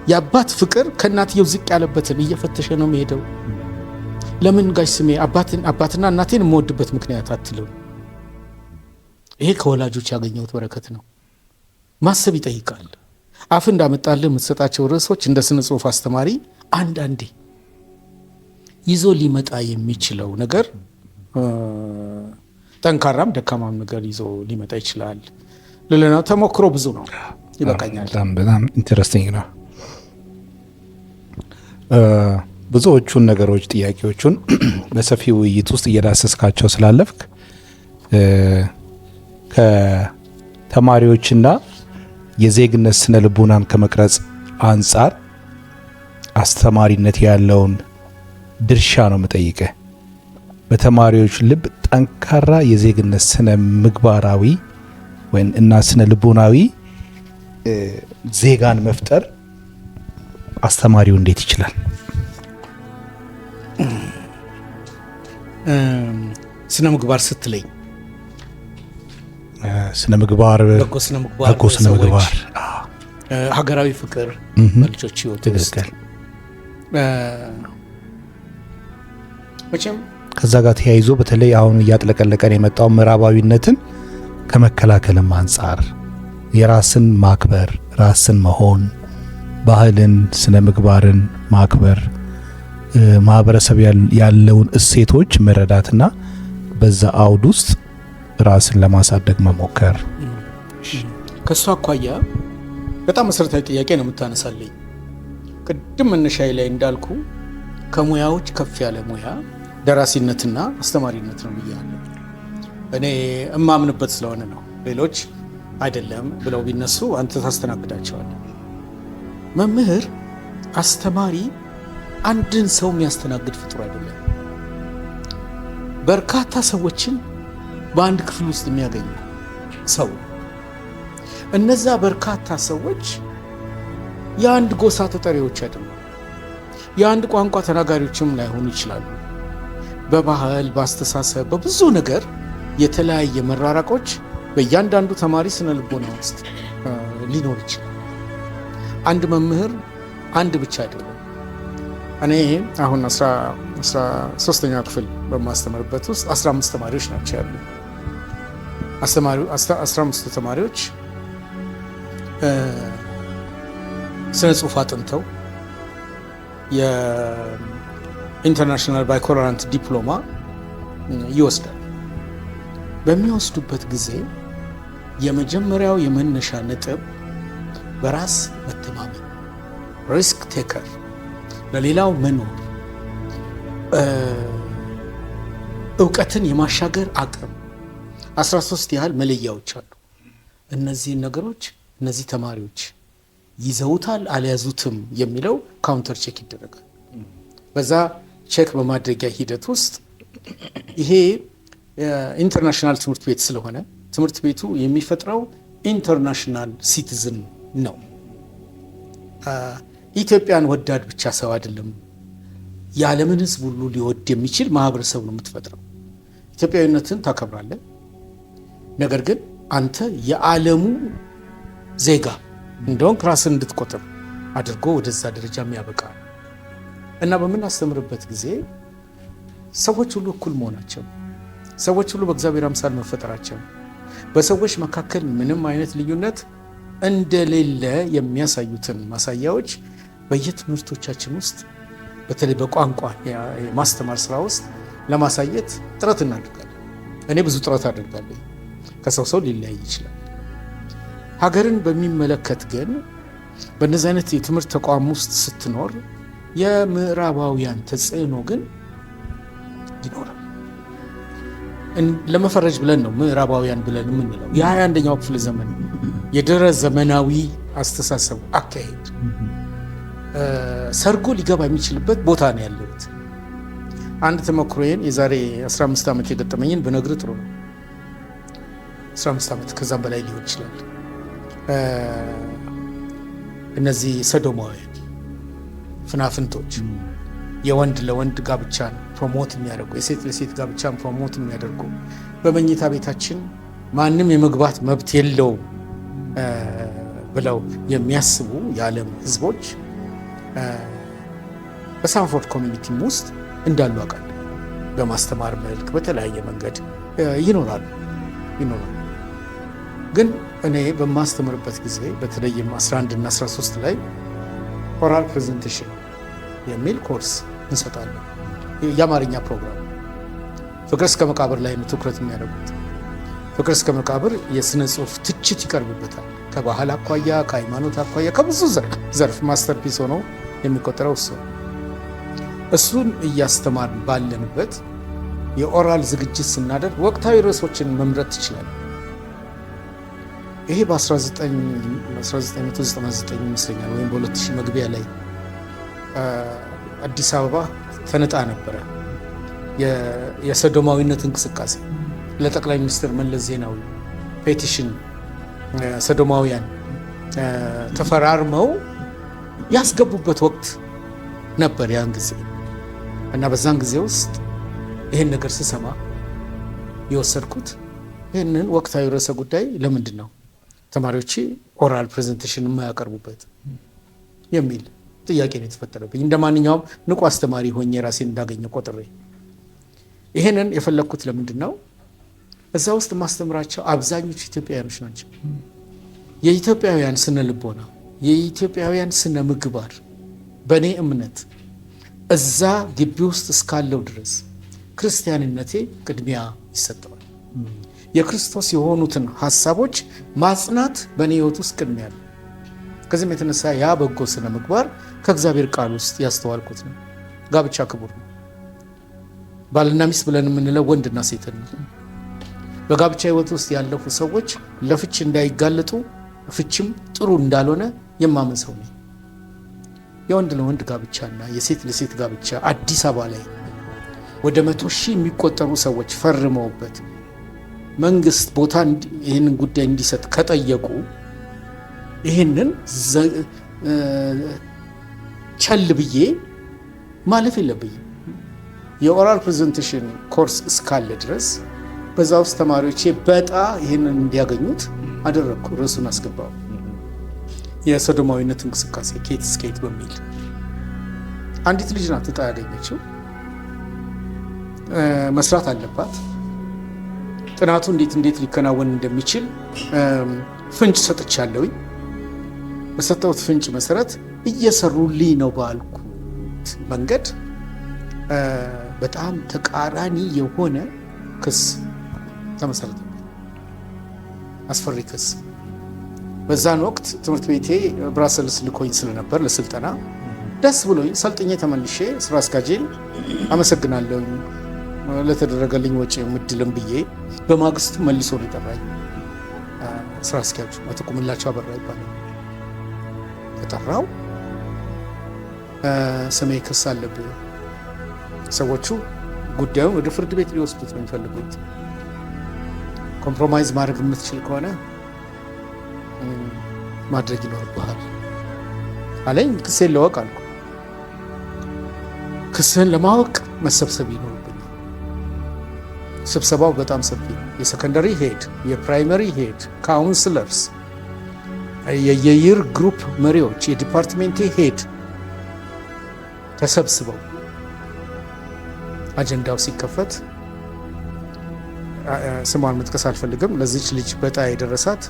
የአባት ፍቅር ከእናትየው ዝቅ ያለበትን እየፈተሸ ነው የሚሄደው። ለምን ጋሽ ስሜ አባትና እናቴን የምወድበት ምክንያት አትለው? ይሄ ከወላጆች ያገኘሁት በረከት ነው። ማሰብ ይጠይቃል። አፍ እንዳመጣልህ የምትሰጣቸው ርዕሶች እንደ ስነ ጽሁፍ አስተማሪ አንዳንዴ ይዞ ሊመጣ የሚችለው ነገር ጠንካራም ደካማም ነገር ይዞ ሊመጣ ይችላል። ለለና ተሞክሮ ብዙ ነው። ይበቃኛል። በጣም ኢንተረስቲንግ ነው። ብዙዎቹን ነገሮች ጥያቄዎቹን በሰፊ ውይይት ውስጥ እየዳሰስካቸው ስላለፍክ ከተማሪዎችና የዜግነት ስነ ልቦናን ከመቅረጽ አንጻር አስተማሪነት ያለውን ድርሻ ነው የምጠይቅህ። በተማሪዎች ልብ ጠንካራ የዜግነት ስነ ምግባራዊ ወይም እና ስነ ልቦናዊ ዜጋን መፍጠር አስተማሪው እንዴት ይችላል? ስነ ምግባር ስትለኝ ስነ ምግባር፣ በጎ ስነ ምግባር፣ ሀገራዊ ፍቅር በልጆች ህይወት ውስጥ መቼም ከዛ ጋር ተያይዞ በተለይ አሁን እያጥለቀለቀን የመጣው ምዕራባዊነትን ከመከላከልም አንጻር የራስን ማክበር፣ ራስን መሆን፣ ባህልን፣ ስነ ምግባርን ማክበር፣ ማህበረሰብ ያለውን እሴቶች መረዳትና በዛ አውድ ውስጥ ራስን ለማሳደግ መሞከር። ከሷ አኳያ በጣም መሰረታዊ ጥያቄ ነው የምታነሳልኝ። ቅድም መነሻዬ ላይ እንዳልኩ ከሙያዎች ከፍ ያለ ሙያ ደራሲነትና አስተማሪነት ነው ብያለሁ። እኔ እማምንበት ስለሆነ ነው። ሌሎች አይደለም ብለው ቢነሱ አንተ ታስተናግዳቸዋለህ። መምህር፣ አስተማሪ አንድን ሰው የሚያስተናግድ ፍጡር አይደለም። በርካታ ሰዎችን በአንድ ክፍል ውስጥ የሚያገኙ ሰው። እነዛ በርካታ ሰዎች የአንድ ጎሳ ተጠሪዎች አይደሉም። የአንድ ቋንቋ ተናጋሪዎችም ላይሆኑ ይችላሉ። በባህል፣ በአስተሳሰብ፣ በብዙ ነገር የተለያየ መራራቆች በእያንዳንዱ ተማሪ ስነ ልቦና ውስጥ ሊኖር ይችላል። አንድ መምህር አንድ ብቻ አይደለም። እኔ አሁን 13ኛ ክፍል በማስተምርበት ውስጥ 15 ተማሪዎች ናቸው ያሉ። 15 ተማሪዎች ስነ ጽሁፍ አጥንተው የኢንተርናሽናል ባይኮሎራንት ዲፕሎማ ይወስዳል። በሚወስዱበት ጊዜ የመጀመሪያው የመነሻ ነጥብ በራስ መተማመን፣ ሪስክ ቴከር፣ ለሌላው መኖር፣ እውቀትን የማሻገር አቅም 13 ያህል መለያዎች አሉ። እነዚህን ነገሮች እነዚህ ተማሪዎች ይዘውታል አልያዙትም የሚለው ካውንተር ቼክ ይደረጋል። በዛ ቼክ በማድረጊያ ሂደት ውስጥ ይሄ ኢንተርናሽናል ትምህርት ቤት ስለሆነ ትምህርት ቤቱ የሚፈጥረው ኢንተርናሽናል ሲቲዝን ነው። ኢትዮጵያን ወዳድ ብቻ ሰው አይደለም፣ የዓለምን ሕዝብ ሁሉ ሊወድ የሚችል ማህበረሰብ ነው የምትፈጥረው። ኢትዮጵያዊነትን ታከብራለህ፣ ነገር ግን አንተ የዓለሙ ዜጋ እንደውም ራስን እንድትቆጥር አድርጎ ወደዛ ደረጃ የሚያበቃ እና በምናስተምርበት ጊዜ ሰዎች ሁሉ እኩል መሆናቸው፣ ሰዎች ሁሉ በእግዚአብሔር አምሳል መፈጠራቸው፣ በሰዎች መካከል ምንም አይነት ልዩነት እንደሌለ የሚያሳዩትን ማሳያዎች በየትምህርቶቻችን ውስጥ በተለይ በቋንቋ የማስተማር ስራ ውስጥ ለማሳየት ጥረት እናደርጋለን። እኔ ብዙ ጥረት አደርጋለሁ። ከሰው ሰው ሊለያይ ይችላል። ሀገርን በሚመለከት ግን በእነዚህ አይነት የትምህርት ተቋም ውስጥ ስትኖር የምዕራባውያን ተጽዕኖ ግን ይኖራል። ለመፈረጅ ብለን ነው ምዕራባውያን ብለን የምንለው። የ21ኛው ክፍለ ዘመን የድህረ ዘመናዊ አስተሳሰብ አካሄድ ሰርጎ ሊገባ የሚችልበት ቦታ ነው ያለሁት። አንድ ተሞክሮዬን የዛሬ 15 ዓመት የገጠመኝን ብነግር ጥሩ ነው። 15 ዓመት ከዛም በላይ ሊሆን ይችላል። እነዚህ ሰዶማውያን ፍናፍንቶች የወንድ ለወንድ ጋብቻን ፕሮሞት የሚያደርጉ፣ የሴት ለሴት ጋብቻን ፕሮሞት የሚያደርጉ፣ በመኝታ ቤታችን ማንም የመግባት መብት የለውም ብለው የሚያስቡ የዓለም ሕዝቦች በሳንፎርድ ኮሚኒቲም ውስጥ እንዳሉ አውቃለሁ። በማስተማር መልክ በተለያየ መንገድ ይኖራሉ። ግን እኔ በማስተምርበት ጊዜ በተለይም 11 እና 13 ላይ ኦራል ፕሬዘንቴሽን የሚል ኮርስ እንሰጣለን። የአማርኛ ፕሮግራም ፍቅር እስከ መቃብር ላይ ነው ትኩረት የሚያደርጉት። ፍቅር እስከ መቃብር የስነ ጽሁፍ ትችት ይቀርብበታል። ከባህል አኳያ፣ ከሃይማኖት አኳያ፣ ከብዙ ዘርፍ ማስተርፒስ ሆኖ የሚቆጠረው እሱን እያስተማርን ባለንበት የኦራል ዝግጅት ስናደርግ ወቅታዊ ርዕሶችን መምረጥ ትችላለን። ይሄ በ1999 ይመስለኛል ወይም በ2000 መግቢያ ላይ አዲስ አበባ ተነጣ ነበረ የሰዶማዊነት እንቅስቃሴ። ለጠቅላይ ሚኒስትር መለስ ዜናዊ ፔቲሽን ሰዶማውያን ተፈራርመው ያስገቡበት ወቅት ነበር ያን ጊዜ እና በዛን ጊዜ ውስጥ ይህን ነገር ስሰማ የወሰድኩት ይህንን ወቅታዊ ርዕሰ ጉዳይ ለምንድን ነው ተማሪዎቼ ኦራል ፕሬዘንቴሽን የማያቀርቡበት የሚል ጥያቄ ነው የተፈጠረብኝ። እንደ ማንኛውም ንቁ አስተማሪ ሆኜ ራሴን እንዳገኘ ቆጥሬ ይህንን የፈለግኩት ለምንድን ነው? እዛ ውስጥ ማስተምራቸው አብዛኞቹ ኢትዮጵያውያኖች ናቸው። የኢትዮጵያውያን ስነ ልቦና፣ የኢትዮጵያውያን ስነ ምግባር በእኔ እምነት እዛ ግቢ ውስጥ እስካለው ድረስ ክርስቲያንነቴ ቅድሚያ ይሰጠዋል። የክርስቶስ የሆኑትን ሀሳቦች ማጽናት በእኔ ህይወት ውስጥ ቅድሚያ ነው። ከዚህም የተነሳ ያ በጎ ስነ ምግባር ከእግዚአብሔር ቃል ውስጥ ያስተዋልኩት ነው። ጋብቻ ክቡር ነው። ባልና ሚስት ብለን የምንለው ወንድና ሴትን ነው። በጋብቻ ህይወት ውስጥ ያለፉ ሰዎች ለፍች እንዳይጋለጡ፣ ፍችም ጥሩ እንዳልሆነ የማምን ሰው ነኝ። የወንድ ለወንድ ጋብቻና የሴት ለሴት ጋብቻ አዲስ አበባ ላይ ወደ 100,000 የሚቆጠሩ ሰዎች ፈርመውበት መንግስት ቦታ ይህንን ጉዳይ እንዲሰጥ ከጠየቁ ይህንን ቸል ብዬ ማለፍ የለብኝም። የኦራል ፕሬዘንቴሽን ኮርስ እስካለ ድረስ በዛ ውስጥ ተማሪዎቼ በጣ ይህንን እንዲያገኙት አደረግኩ። ርዕሱን አስገባው። የሰዶማዊነት እንቅስቃሴ ከየት እስከ የት በሚል አንዲት ልጅ ናት እጣ ያገኘችው። መስራት አለባት። ጥናቱ እንዴት ሊከናወን እንደሚችል ፍንጭ ሰጥቻለሁኝ። በሰጠሁት ፍንጭ መሰረት እየሰሩልኝ ነው ባልኩት መንገድ በጣም ተቃራኒ የሆነ ክስ ተመሰረተ። አስፈሪ ክስ። በዛን ወቅት ትምህርት ቤቴ ብራሰልስ ልኮኝ ስለነበር ለስልጠና ደስ ብሎኝ ሰልጥኜ ተመልሼ ስራ አስኪያጄን አመሰግናለሁ ለተደረገልኝ ወጪ ምድልም ብዬ በማግስቱ መልሶ ሊጠራኝ ስራ አስኪያጁ አቶ ቁምላቸው አበራ ይባላል። ተጠራው። ስሜ ክስ አለብህ፣ ሰዎቹ ጉዳዩን ወደ ፍርድ ቤት ሊወስዱት ነው የሚፈልጉት፣ ኮምፕሮማይዝ ማድረግ የምትችል ከሆነ ማድረግ ይኖርብሃል አለኝ። ክሴን ለወቅ አልኩ። ክስህን ለማወቅ መሰብሰብ ይኖርብኛል። ስብሰባው በጣም ሰፊ ነው። የሰከንደሪ ሄድ፣ የፕራይመሪ ሄድ፣ ካውንስለርስ፣ የየይር ግሩፕ መሪዎች፣ የዲፓርትሜንቴ ሄድ ተሰብስበው አጀንዳው ሲከፈት ስሟን መጥቀስ አልፈልግም። ለዚች ልጅ በጣ የደረሳት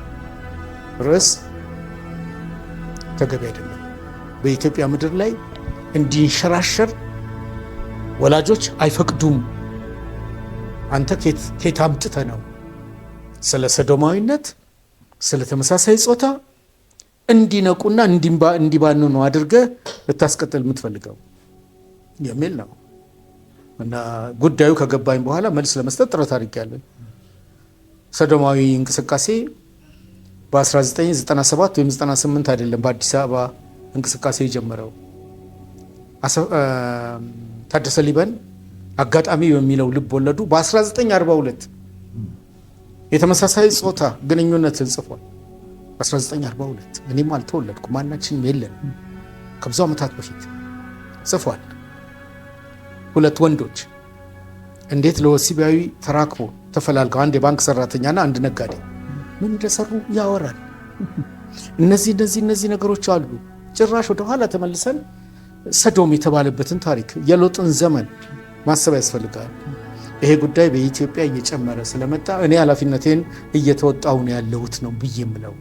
ርዕስ ተገቢ አይደለም፣ በኢትዮጵያ ምድር ላይ እንዲንሸራሸር ወላጆች አይፈቅዱም፣ አንተ ከየት አምጥተህ ነው ስለ ሰዶማዊነት፣ ስለ ተመሳሳይ ጾታ እንዲነቁና እንዲባንኑ አድርገህ ልታስቀጥል የምትፈልገው የሚል ነው። እና ጉዳዩ ከገባኝ በኋላ መልስ ለመስጠት ጥረት አድርጌያለሁ። ሰዶማዊ እንቅስቃሴ በ1997 ወይም 98 አይደለም በአዲስ አበባ እንቅስቃሴ የጀመረው። ታደሰ ሊበን አጋጣሚ በሚለው ልብ ወለዱ በ1942 የተመሳሳይ ጾታ ግንኙነትን ጽፏል። በ1942 እኔም አልተወለድኩ ማናችንም የለን ከብዙ ዓመታት በፊት ጽፏል። ሁለት ወንዶች እንዴት ለወሲባዊ ተራክቦ ተፈላልገው አንድ የባንክ ሰራተኛና አንድ ነጋዴ ምን እንደሰሩ ያወራል። እነዚህ ነገሮች አሉ። ጭራሽ ወደ ኋላ ተመልሰን ሰዶም የተባለበትን ታሪክ የሎጥን ዘመን ማሰብ ያስፈልጋል። ይሄ ጉዳይ በኢትዮጵያ እየጨመረ ስለመጣ እኔ ኃላፊነቴን እየተወጣሁ ነው ያለሁት ነው ብዬ የምለው።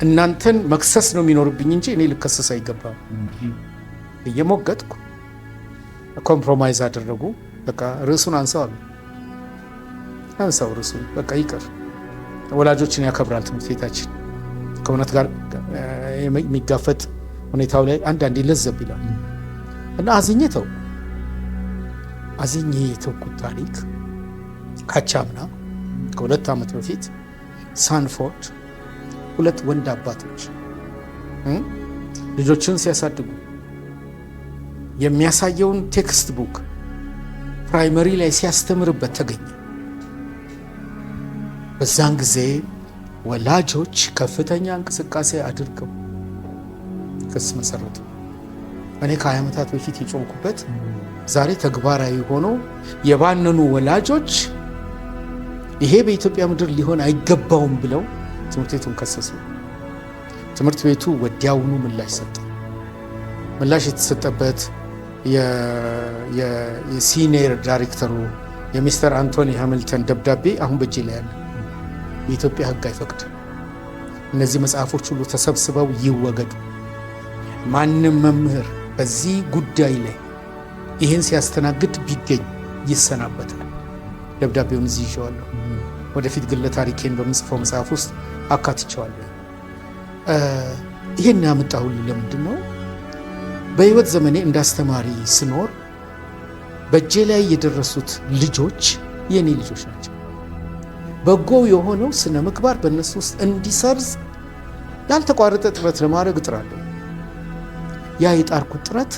እናንተን መክሰስ ነው የሚኖርብኝ እንጂ እኔ ልከሰስ አይገባም። እየሞገጥኩ ኮምፕሮማይዝ አደረጉ። በቃ ርዕሱን አንሳው ርዕሱን በቃ ይቅር። ወላጆችን ያከብራል ትምህርት ቤታችን። ከእውነት ጋር የሚጋፈጥ ሁኔታው ላይ አንዳንዴ ለዘብ ይላል እና አዝኜ የተውኩት ታሪክ ካቻምና ከ2 ዓመት በፊት ሳንፎርድ 2 ወንድ አባቶች ልጆችን ሲያሳድጉ የሚያሳየውን ቴክስት ቡክ ፕራይመሪ ላይ ሲያስተምርበት ተገኘ። በዛን ጊዜ ወላጆች ከፍተኛ እንቅስቃሴ አድርገው ክስ መሰረቱ። እኔ ከ20 ዓመታት በፊት የጮኩበት ዛሬ ተግባራዊ ሆኖ የባነኑ ወላጆች ይሄ በኢትዮጵያ ምድር ሊሆን አይገባውም ብለው ትምህርት ቤቱን ከሰሱ። ትምህርት ቤቱ ወዲያውኑ ምላሽ ሰጠ። ምላሽ የተሰጠበት የሲኒየር ዳይሬክተሩ የሚስተር አንቶኒ ሃሚልተን ደብዳቤ አሁን በእጄ ላይ ያለ። የኢትዮጵያ ሕግ አይፈቅድም። እነዚህ መጽሐፎች ሁሉ ተሰብስበው ይወገዱ። ማንም መምህር በዚህ ጉዳይ ላይ ይህን ሲያስተናግድ ቢገኝ ይሰናበታል። ደብዳቤውን እዚህ ይዤዋለሁ። ወደፊት ግለ ታሪኬን በምጽፈው መጽሐፍ ውስጥ አካትቼዋለሁ። ይህን ያመጣሁልህ ለምንድን ነው? በህይወት ዘመኔ እንዳስተማሪ ስኖር በእጄ ላይ የደረሱት ልጆች የኔ ልጆች ናቸው። በጎ የሆነው ስነ ምግባር በእነሱ ውስጥ እንዲሰርዝ ያልተቋረጠ ጥረት ለማድረግ እጥራለሁ። ያ የጣርኩት ጥረት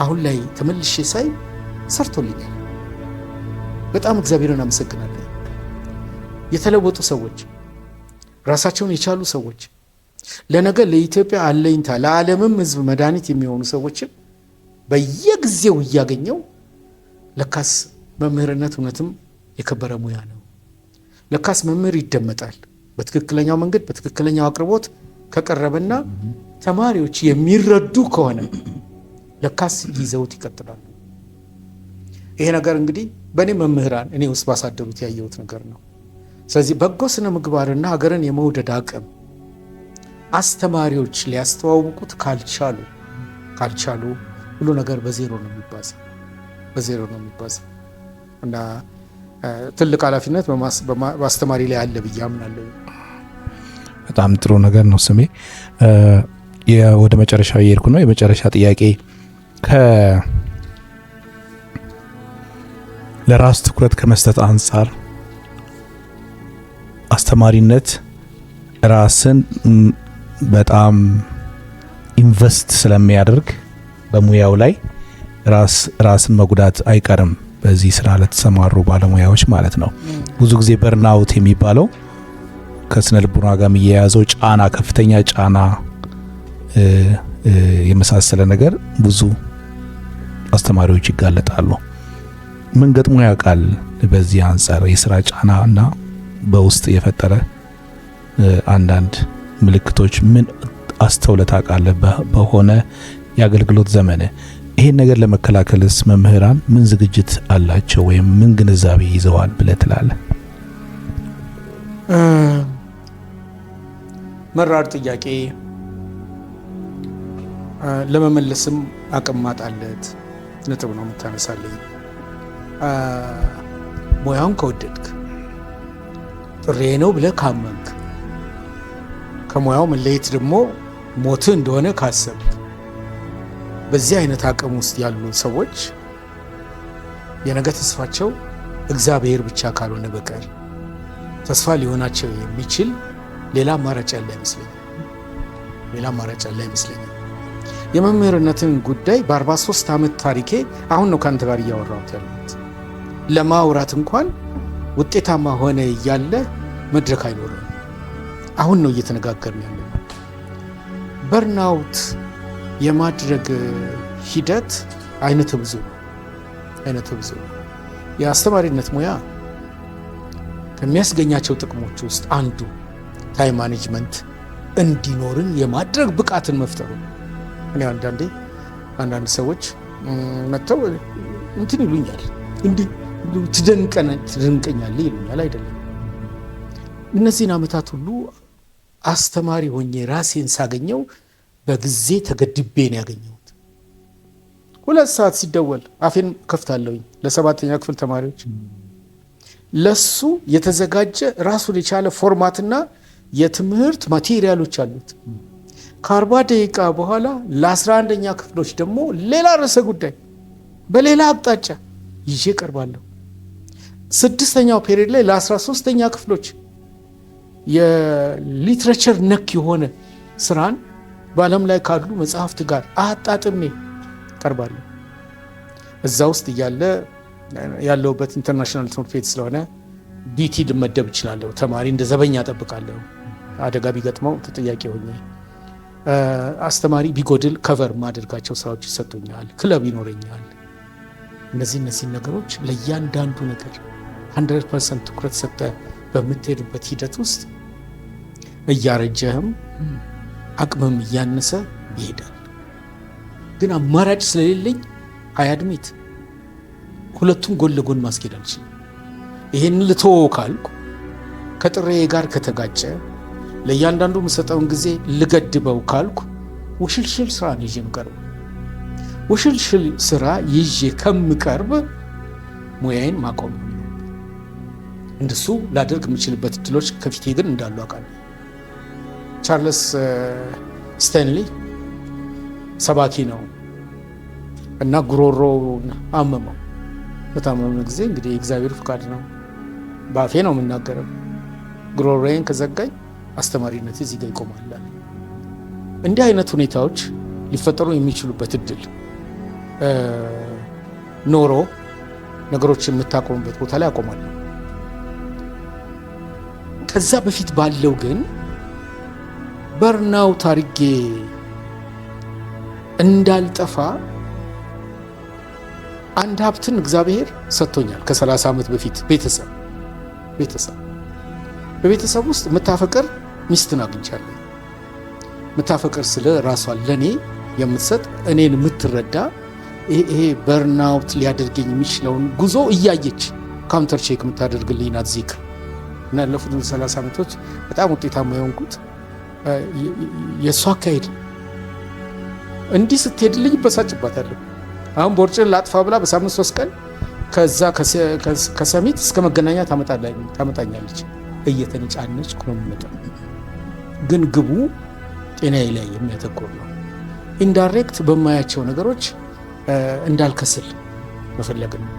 አሁን ላይ ተመልሼ ሳይ ሰርቶልኛል። በጣም እግዚአብሔርን አመሰግናለሁ። የተለወጡ ሰዎች፣ ራሳቸውን የቻሉ ሰዎች፣ ለነገ ለኢትዮጵያ አለኝታ ለዓለምም ሕዝብ መድኃኒት የሚሆኑ ሰዎችን በየጊዜው እያገኘው ለካስ መምህርነት እውነትም የከበረ ሙያ ነው። ለካስ መምህር ይደመጣል። በትክክለኛው መንገድ በትክክለኛው አቅርቦት ከቀረበና ተማሪዎች የሚረዱ ከሆነ ለካስ ይዘውት ይቀጥላሉ። ይሄ ነገር እንግዲህ በእኔ መምህራን እኔ ውስጥ ባሳደሩት ያየሁት ነገር ነው። ስለዚህ በጎ ስነ ምግባርና ሀገርን የመውደድ አቅም አስተማሪዎች ሊያስተዋውቁት ካልቻሉ ሁሉ ነገር በዜሮ ነው የሚባዛው እና ትልቅ ኃላፊነት በአስተማሪ ላይ አለ ብዬ አምናለሁ። በጣም ጥሩ ነገር ነው። ስሜ ወደ መጨረሻው እየሄድኩ ነው። የመጨረሻ ጥያቄ ለራስ ትኩረት ከመስጠት አንጻር አስተማሪነት ራስን በጣም ኢንቨስት ስለሚያደርግ በሙያው ላይ ራስን መጉዳት አይቀርም። በዚህ ስራ ለተሰማሩ ባለሙያዎች ማለት ነው። ብዙ ጊዜ በርናውት የሚባለው ከስነ ልቡና ጋር የሚያያዘው ጫና፣ ከፍተኛ ጫና የመሳሰለ ነገር ብዙ አስተማሪዎች ይጋለጣሉ። ምን ገጥሞ ያውቃል? በዚህ አንጻር የስራ ጫና እና በውስጥ የፈጠረ አንዳንድ ምልክቶች ምን አስተውለህ ታውቃለህ? በሆነ የአገልግሎት ዘመን ይሄን ነገር ለመከላከልስ መምህራን ምን ዝግጅት አላቸው ወይም ምን ግንዛቤ ይዘዋል ብለህ ትላለህ? መራር ጥያቄ፣ ለመመለስም አቅም ማጣለት ነጥብ ነው የምታነሳለኝ። ሙያውን ከወደድክ ጥሬ ነው ብለህ ካመንክ ከሙያው መለየት ደግሞ ሞት እንደሆነ ካሰብክ በዚህ አይነት አቅም ውስጥ ያሉ ሰዎች የነገ ተስፋቸው እግዚአብሔር ብቻ ካልሆነ በቀር ተስፋ ሊሆናቸው የሚችል ሌላ አማራጭ ያለ አይመስለኝም። የመምህርነትን ጉዳይ በ43 ዓመት ታሪኬ አሁን ነው ከአንተ ጋር እያወራሁት ያለሁት። ለማውራት እንኳን ውጤታማ ሆነ እያለ መድረክ አይኖርም። አሁን ነው እየተነጋገርን ያለ። በርናውት የማድረግ ሂደት አይነት ብዙ ነው። የአስተማሪነት ሙያ ከሚያስገኛቸው ጥቅሞች ውስጥ አንዱ ታይም ማኔጅመንት እንዲኖርን የማድረግ ብቃትን መፍጠሩ። እኔ አንዳንድ ሰዎች መጥተው እንትን ይሉኛል፣ እንዲህ ትደንቀኛለህ ይሉኛል። አይደለም። እነዚህን ዓመታት ሁሉ አስተማሪ ሆኜ ራሴን ሳገኘው በጊዜ ተገድቤ ነው ያገኘሁት። 2 ሰዓት ሲደወል አፌን ከፍታለሁኝ ለ7ኛ ክፍል ተማሪዎች። ለሱ የተዘጋጀ ራሱን የቻለ ፎርማትና የትምህርት ማቴሪያሎች አሉት። ከ40 ደቂቃ በኋላ ለ11ኛ ክፍሎች ደግሞ ሌላ ርዕሰ ጉዳይ በሌላ አቅጣጫ ይዤ ቀርባለሁ። 6ኛው ፔሪድ ላይ ለ13ኛ ክፍሎች የሊትሬቸር ነክ የሆነ ስራን በዓለም ላይ ካሉ መጽሐፍት ጋር አጣጥሜ ቀርባለሁ። እዛ ውስጥ እያለ ያለሁበት ኢንተርናሽናል ትምህርት ቤት ስለሆነ ቢቲ ልመደብ እችላለሁ። ተማሪ እንደ ዘበኛ ጠብቃለሁ። አደጋ ቢገጥመው ተጠያቂ ሆኜ፣ አስተማሪ ቢጎድል ከቨር ማድረጋቸው ስራዎች ይሰጡኛል። ክለብ ይኖረኛል። እነዚህ ነገሮች ለእያንዳንዱ ነገር 100% ትኩረት ሰጠ በምትሄድበት ሂደት ውስጥ እያረጀህም አቅምም እያነሰ ይሄዳል። ግን አማራጭ ስለሌለኝ አያድሜት ሁለቱም ጎን ለጎን ማስኬድ አልችልም። ይሄን ልተወው ካልኩ ከጥሬ ጋር ከተጋጨ ለእያንዳንዱ የምሰጠውን ጊዜ ልገድበው ካልኩ ውሽልሽል ስራ ነው ይዤ የምቀርበው። ውሽልሽል ስራ ይዤ ከምቀርብ ሙያዬን ማቆም ነው። እንደሱ ላደርግ የምችልበት እድሎች ከፊቴ ግን እንዳሉ አውቃለሁ። ቻርልስ ስታንሊ ሰባኪ ነው እና ጉሮሮውን አመመው። በታመመ ጊዜ እንግዲህ የእግዚአብሔር ፍቃድ ነው፣ በአፌ ነው የምናገረው። ጉሮሮዬን ከዘጋኝ አስተማሪነት እዚህ ጋር ይቆማል። እንዲህ አይነት ሁኔታዎች ሊፈጠሩ የሚችሉበት እድል ኖሮ ነገሮች የምታቆሙበት ቦታ ላይ አቆማለሁ። ከዛ በፊት ባለው ግን በርናውት አድርጌ እንዳልጠፋ አንድ ሀብትን እግዚአብሔር ሰጥቶኛል። ከ30 ዓመት በፊት ቤተሰብ በቤተሰብ ውስጥ የምታፈቅር ሚስትን አግኝቻለሁ። የምታፈቅር ስለ ራሷን ለእኔ የምትሰጥ እኔን የምትረዳ ይሄ በርናውት ሊያደርገኝ የሚችለውን ጉዞ እያየች ካውንተር ቼክ የምታደርግልኝ ናት ዚክር። እና ያለፉት 30 ዓመቶች በጣም ውጤታማ የሆንኩት የእሷ አካሄድ እንዲህ ስትሄድልኝ በሳጭባታለሁ። አሁን ቦርጭን ላጥፋ ብላ በሳምንት 3 ቀን ከዛ ከሰሚት እስከ መገናኛ ታመጣኛለች። እየተነጫነች ነው የምመጣው። ግን ግቡ ጤናዬ ላይ የሚያተኮር ነው። ኢንዳይሬክት በማያቸው ነገሮች እንዳልከስል መፈለግ ነው።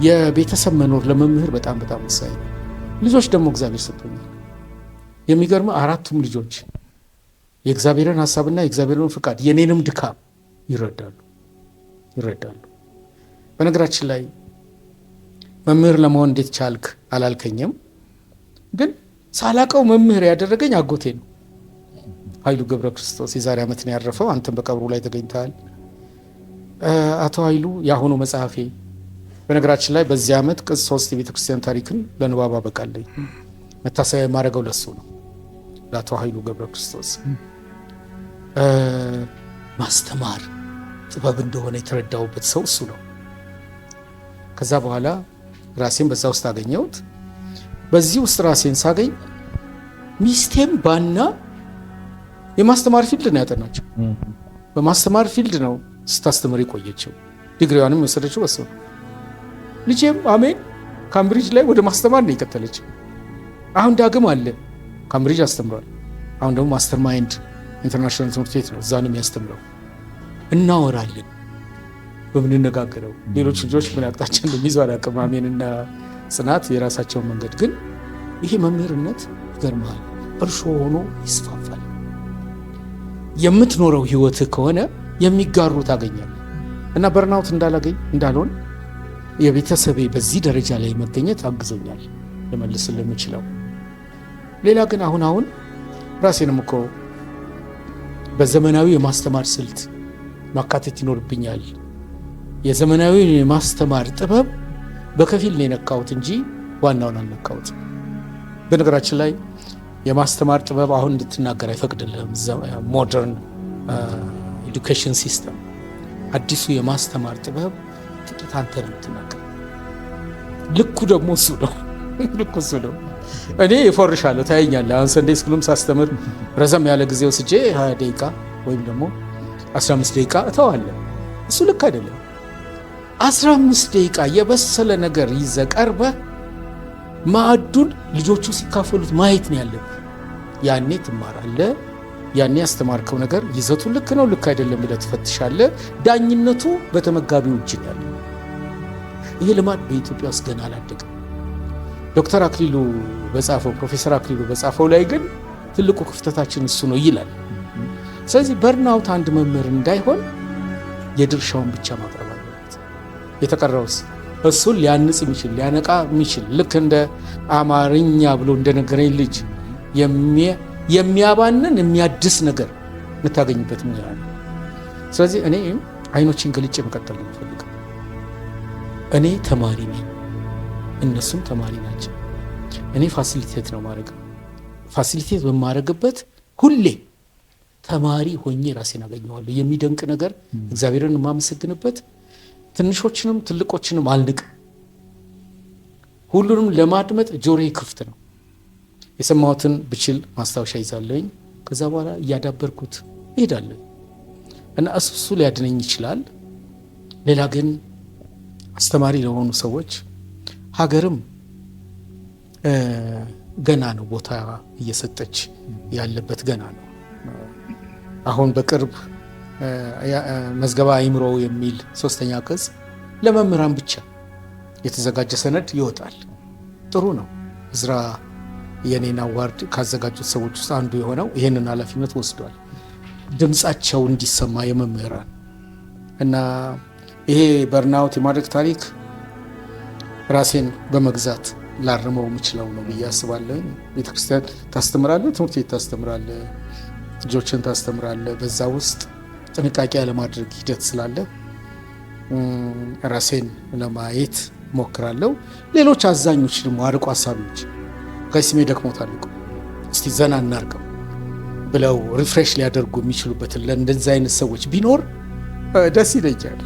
የቤተሰብ መኖር ለመምህር በጣም በጣም ወሳኝ ነው። ልጆች ደግሞ እግዚአብሔር ሰጥቶኛል። የሚገርም 4ቱም ልጆች የእግዚአብሔርን ሀሳብና የእግዚአብሔርን ፍቃድ የኔንም ድካም ይረዳሉ። በነገራችን ላይ መምህር ለመሆን እንዴት ቻልክ አላልከኝም፣ ግን ሳላቀው መምህር ያደረገኝ አጎቴ ነው። ኃይሉ ገብረ ክርስቶስ የዛሬ ዓመት ነው ያረፈው። አንተም በቀብሩ ላይ ተገኝተሃል። አቶ ኃይሉ የአሁኑ መጽሐፌ በነገራችን ላይ በዚህ ዓመት ቅጽ 3 የቤተክርስቲያን ታሪክን ለንባብ አበቃለኝ። መታሰቢያ የማደርገው ለሱ ነው፣ ለአቶ ኃይሉ ገብረ ክርስቶስ። ማስተማር ጥበብ እንደሆነ የተረዳውበት ሰው እሱ ነው። ከዛ በኋላ ራሴን በዛ ውስጥ አገኘሁት። በዚህ ውስጥ ራሴን ሳገኝ ሚስቴም ባና የማስተማር ፊልድ ነው ያጠናቸው። በማስተማር ፊልድ ነው ስታስተምር የቆየችው። ዲግሪዋንም የወሰደችው በሱ ነው። ልጄም አሜን ካምብሪጅ ላይ ወደ ማስተማር ነው የቀጠለችው። አሁን ዳግም አለ ካምብሪጅ አስተምሯል። አሁን ደግሞ ማስተር ማይንድ ኢንተርናሽናል ትምህርት ቤት ነው፣ እዛ ነው የሚያስተምረው። እናወራለን በምንነጋገረው። ሌሎች ልጆች ምን አቅጣጫ እንደሚይዙ አላውቅም። አሜንና ጽናት የራሳቸውን መንገድ፣ ግን ይሄ መምህርነት ይገርማል፣ እርሾ ሆኖ ይስፋፋል። የምትኖረው ህይወት ከሆነ የሚጋሩ ታገኛለህ። እና በርናውት እንዳልሆን የቤተሰቤ በዚህ ደረጃ ላይ መገኘት አግዞኛል ልመልስ ለምችለው። ሌላ ግን አሁን ራሴንም እኮ በዘመናዊ የማስተማር ስልት ማካተት ይኖርብኛል። የዘመናዊ የማስተማር ጥበብ በከፊል ነው የነካሁት እንጂ ዋናውን አልነካሁት። በነገራችን ላይ የማስተማር ጥበብ አሁን እንድትናገር አይፈቅድልህም። ሞደርን ኤዱኬሽን ሲስተም፣ አዲሱ የማስተማር ጥበብ ጥቂት አንተ ነው የምትናገር። ልኩ ደግሞ እሱ ነው። ልኩ እሱ ነው። እኔ እፎርሻለሁ፣ ታየኛለህ። አሁን ሰንዴ ስኩልም ሳስተምር ረዘም ያለ ጊዜ ወስጄ 20 ደቂቃ ወይም ደግሞ 15 ደቂቃ እተዋለሁ። እሱ ልክ አይደለም። 15 ደቂቃ የበሰለ ነገር ይዘህ ቀርበህ ማዕዱን ልጆቹ ሲካፈሉት ማየት ነው ያለብህ። ያኔ ትማራለህ። ያኔ ያስተማርከው ነገር ይዘቱ ልክ ነው ልክ አይደለም ብለህ ትፈትሻለህ። ዳኝነቱ በተመጋቢው እጅ ነው ያለው። ይሄ ልማድ በኢትዮጵያ ውስጥ ገና አላደገም። ዶክተር አክሊሉ በጻፈው ፕሮፌሰር አክሊሉ በጻፈው ላይ ግን ትልቁ ክፍተታችን እሱ ነው ይላል። ስለዚህ በርናውት አንድ መምህር እንዳይሆን የድርሻውን ብቻ ማቅረብ አለበት። የተቀረውስ እሱን ሊያንጽ የሚችል ሊያነቃ የሚችል ልክ እንደ አማርኛ ብሎ እንደነገረኝ ልጅ የሚያባንን የሚያድስ ነገር የምታገኝበት ምን ያህል። ስለዚህ እኔ አይኖችን ገልጬ መቀጠል ነው የምፈልገው። እኔ ተማሪ ነኝ፣ እነሱም ተማሪ ናቸው። እኔ ፋሲሊቴት ነው ማድረግ። ፋሲሊቴት በማድረግበት ሁሌ ተማሪ ሆኜ ራሴን አገኘዋለሁ። የሚደንቅ ነገር እግዚአብሔርን የማመሰግንበት፣ ትንሾችንም ትልቆችንም አልንቅም። ሁሉንም ለማድመጥ ጆሮዬ ክፍት ነው። የሰማሁትን ብችል ማስታወሻ ይዛለኝ። ከዛ በኋላ እያዳበርኩት እሄዳለሁ እና እሱ ሊያድነኝ ይችላል። ሌላ ግን አስተማሪ ለሆኑ ሰዎች ሀገርም ገና ነው ቦታ እየሰጠች ያለበት ገና ነው። አሁን በቅርብ መዝገበ አእምሮ የሚል 3ኛ ቅጽ ለመምህራን ብቻ የተዘጋጀ ሰነድ ይወጣል። ጥሩ ነው። እዝራ የኔን አዋርድ ካዘጋጁት ሰዎች ውስጥ አንዱ የሆነው ይህንን ኃላፊነት ወስዷል። ድምፃቸው እንዲሰማ የመምህራን እና ይሄ በርናውት የማድረግ ታሪክ ራሴን በመግዛት ላርመው የምችለው ነው ብዬ አስባለሁ። ቤተክርስቲያን ታስተምራለህ፣ ትምህርት ቤት ታስተምራለህ፣ ልጆችን ታስተምራለህ። በዛ ውስጥ ጥንቃቄ ያለማድረግ ሂደት ስላለ ራሴን ለማየት ሞክራለሁ። ሌሎች አዛኞች ደግሞ አርቆ ሀሳቢዎች ጋይስሜ ደክሞታል እኮ እስቲ ዘና እናርገው ብለው ሪፍሬሽ ሊያደርጉ የሚችሉበትን ለእንደዚህ አይነት ሰዎች ቢኖር ደስ ይለኛል።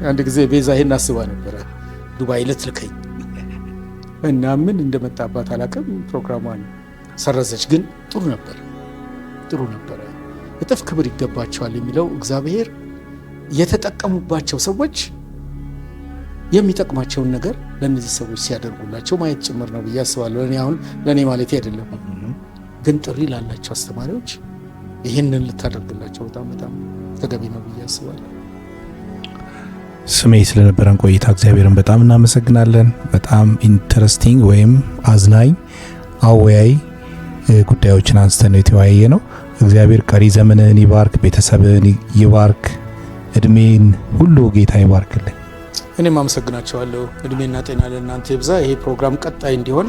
አንድ ጊዜ ቤዛ ይሄን አስባ ነበረ ዱባይ ልትልከኝ እና ምን እንደመጣባት አላውቅም። ፕሮግራሟን ሰረዘች። ግን ጥሩ ነበረ። እጥፍ ክብር ይገባቸዋል የሚለው እግዚአብሔር የተጠቀሙባቸው ሰዎች የሚጠቅማቸውን ነገር ለእነዚህ ሰዎች ሲያደርጉላቸው ማየት ጭምር ነው ብዬ አስባለሁ። እኔ አሁን ለእኔ ማለት አይደለም፣ ግን ጥሪ ላላቸው አስተማሪዎች ይህንን ልታደርግላቸው በጣም ተገቢ ነው ብዬ አስባለሁ። ስሜ ስለነበረን ቆይታ እግዚአብሔርን በጣም እናመሰግናለን። በጣም ኢንተረስቲንግ ወይም አዝናኝ አወያይ ጉዳዮችን አንስተን ነው የተወያየ ነው። እግዚአብሔር ቀሪ ዘመንን ይባርክ፣ ቤተሰብን ይባርክ፣ እድሜን ሁሉ ጌታ ይባርክልኝ። እኔም አመሰግናቸዋለሁ። እድሜና ጤና ለእናንተ ይብዛ። ይሄ ፕሮግራም ቀጣይ እንዲሆን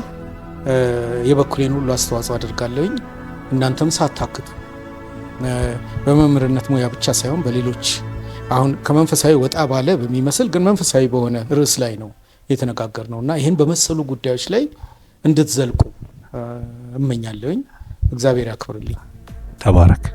የበኩሌን ሁሉ አስተዋጽኦ አድርጋለሁኝ። እናንተም ሳታክቱ በመምህርነት ሙያ ብቻ ሳይሆን በሌሎች አሁን ከመንፈሳዊ ወጣ ባለ በሚመስል ግን መንፈሳዊ በሆነ ርዕስ ላይ ነው የተነጋገርነው እና ይህን በመሰሉ ጉዳዮች ላይ እንድትዘልቁ እመኛለሁኝ። እግዚአብሔር ያክብርልኝ። ተባረክ።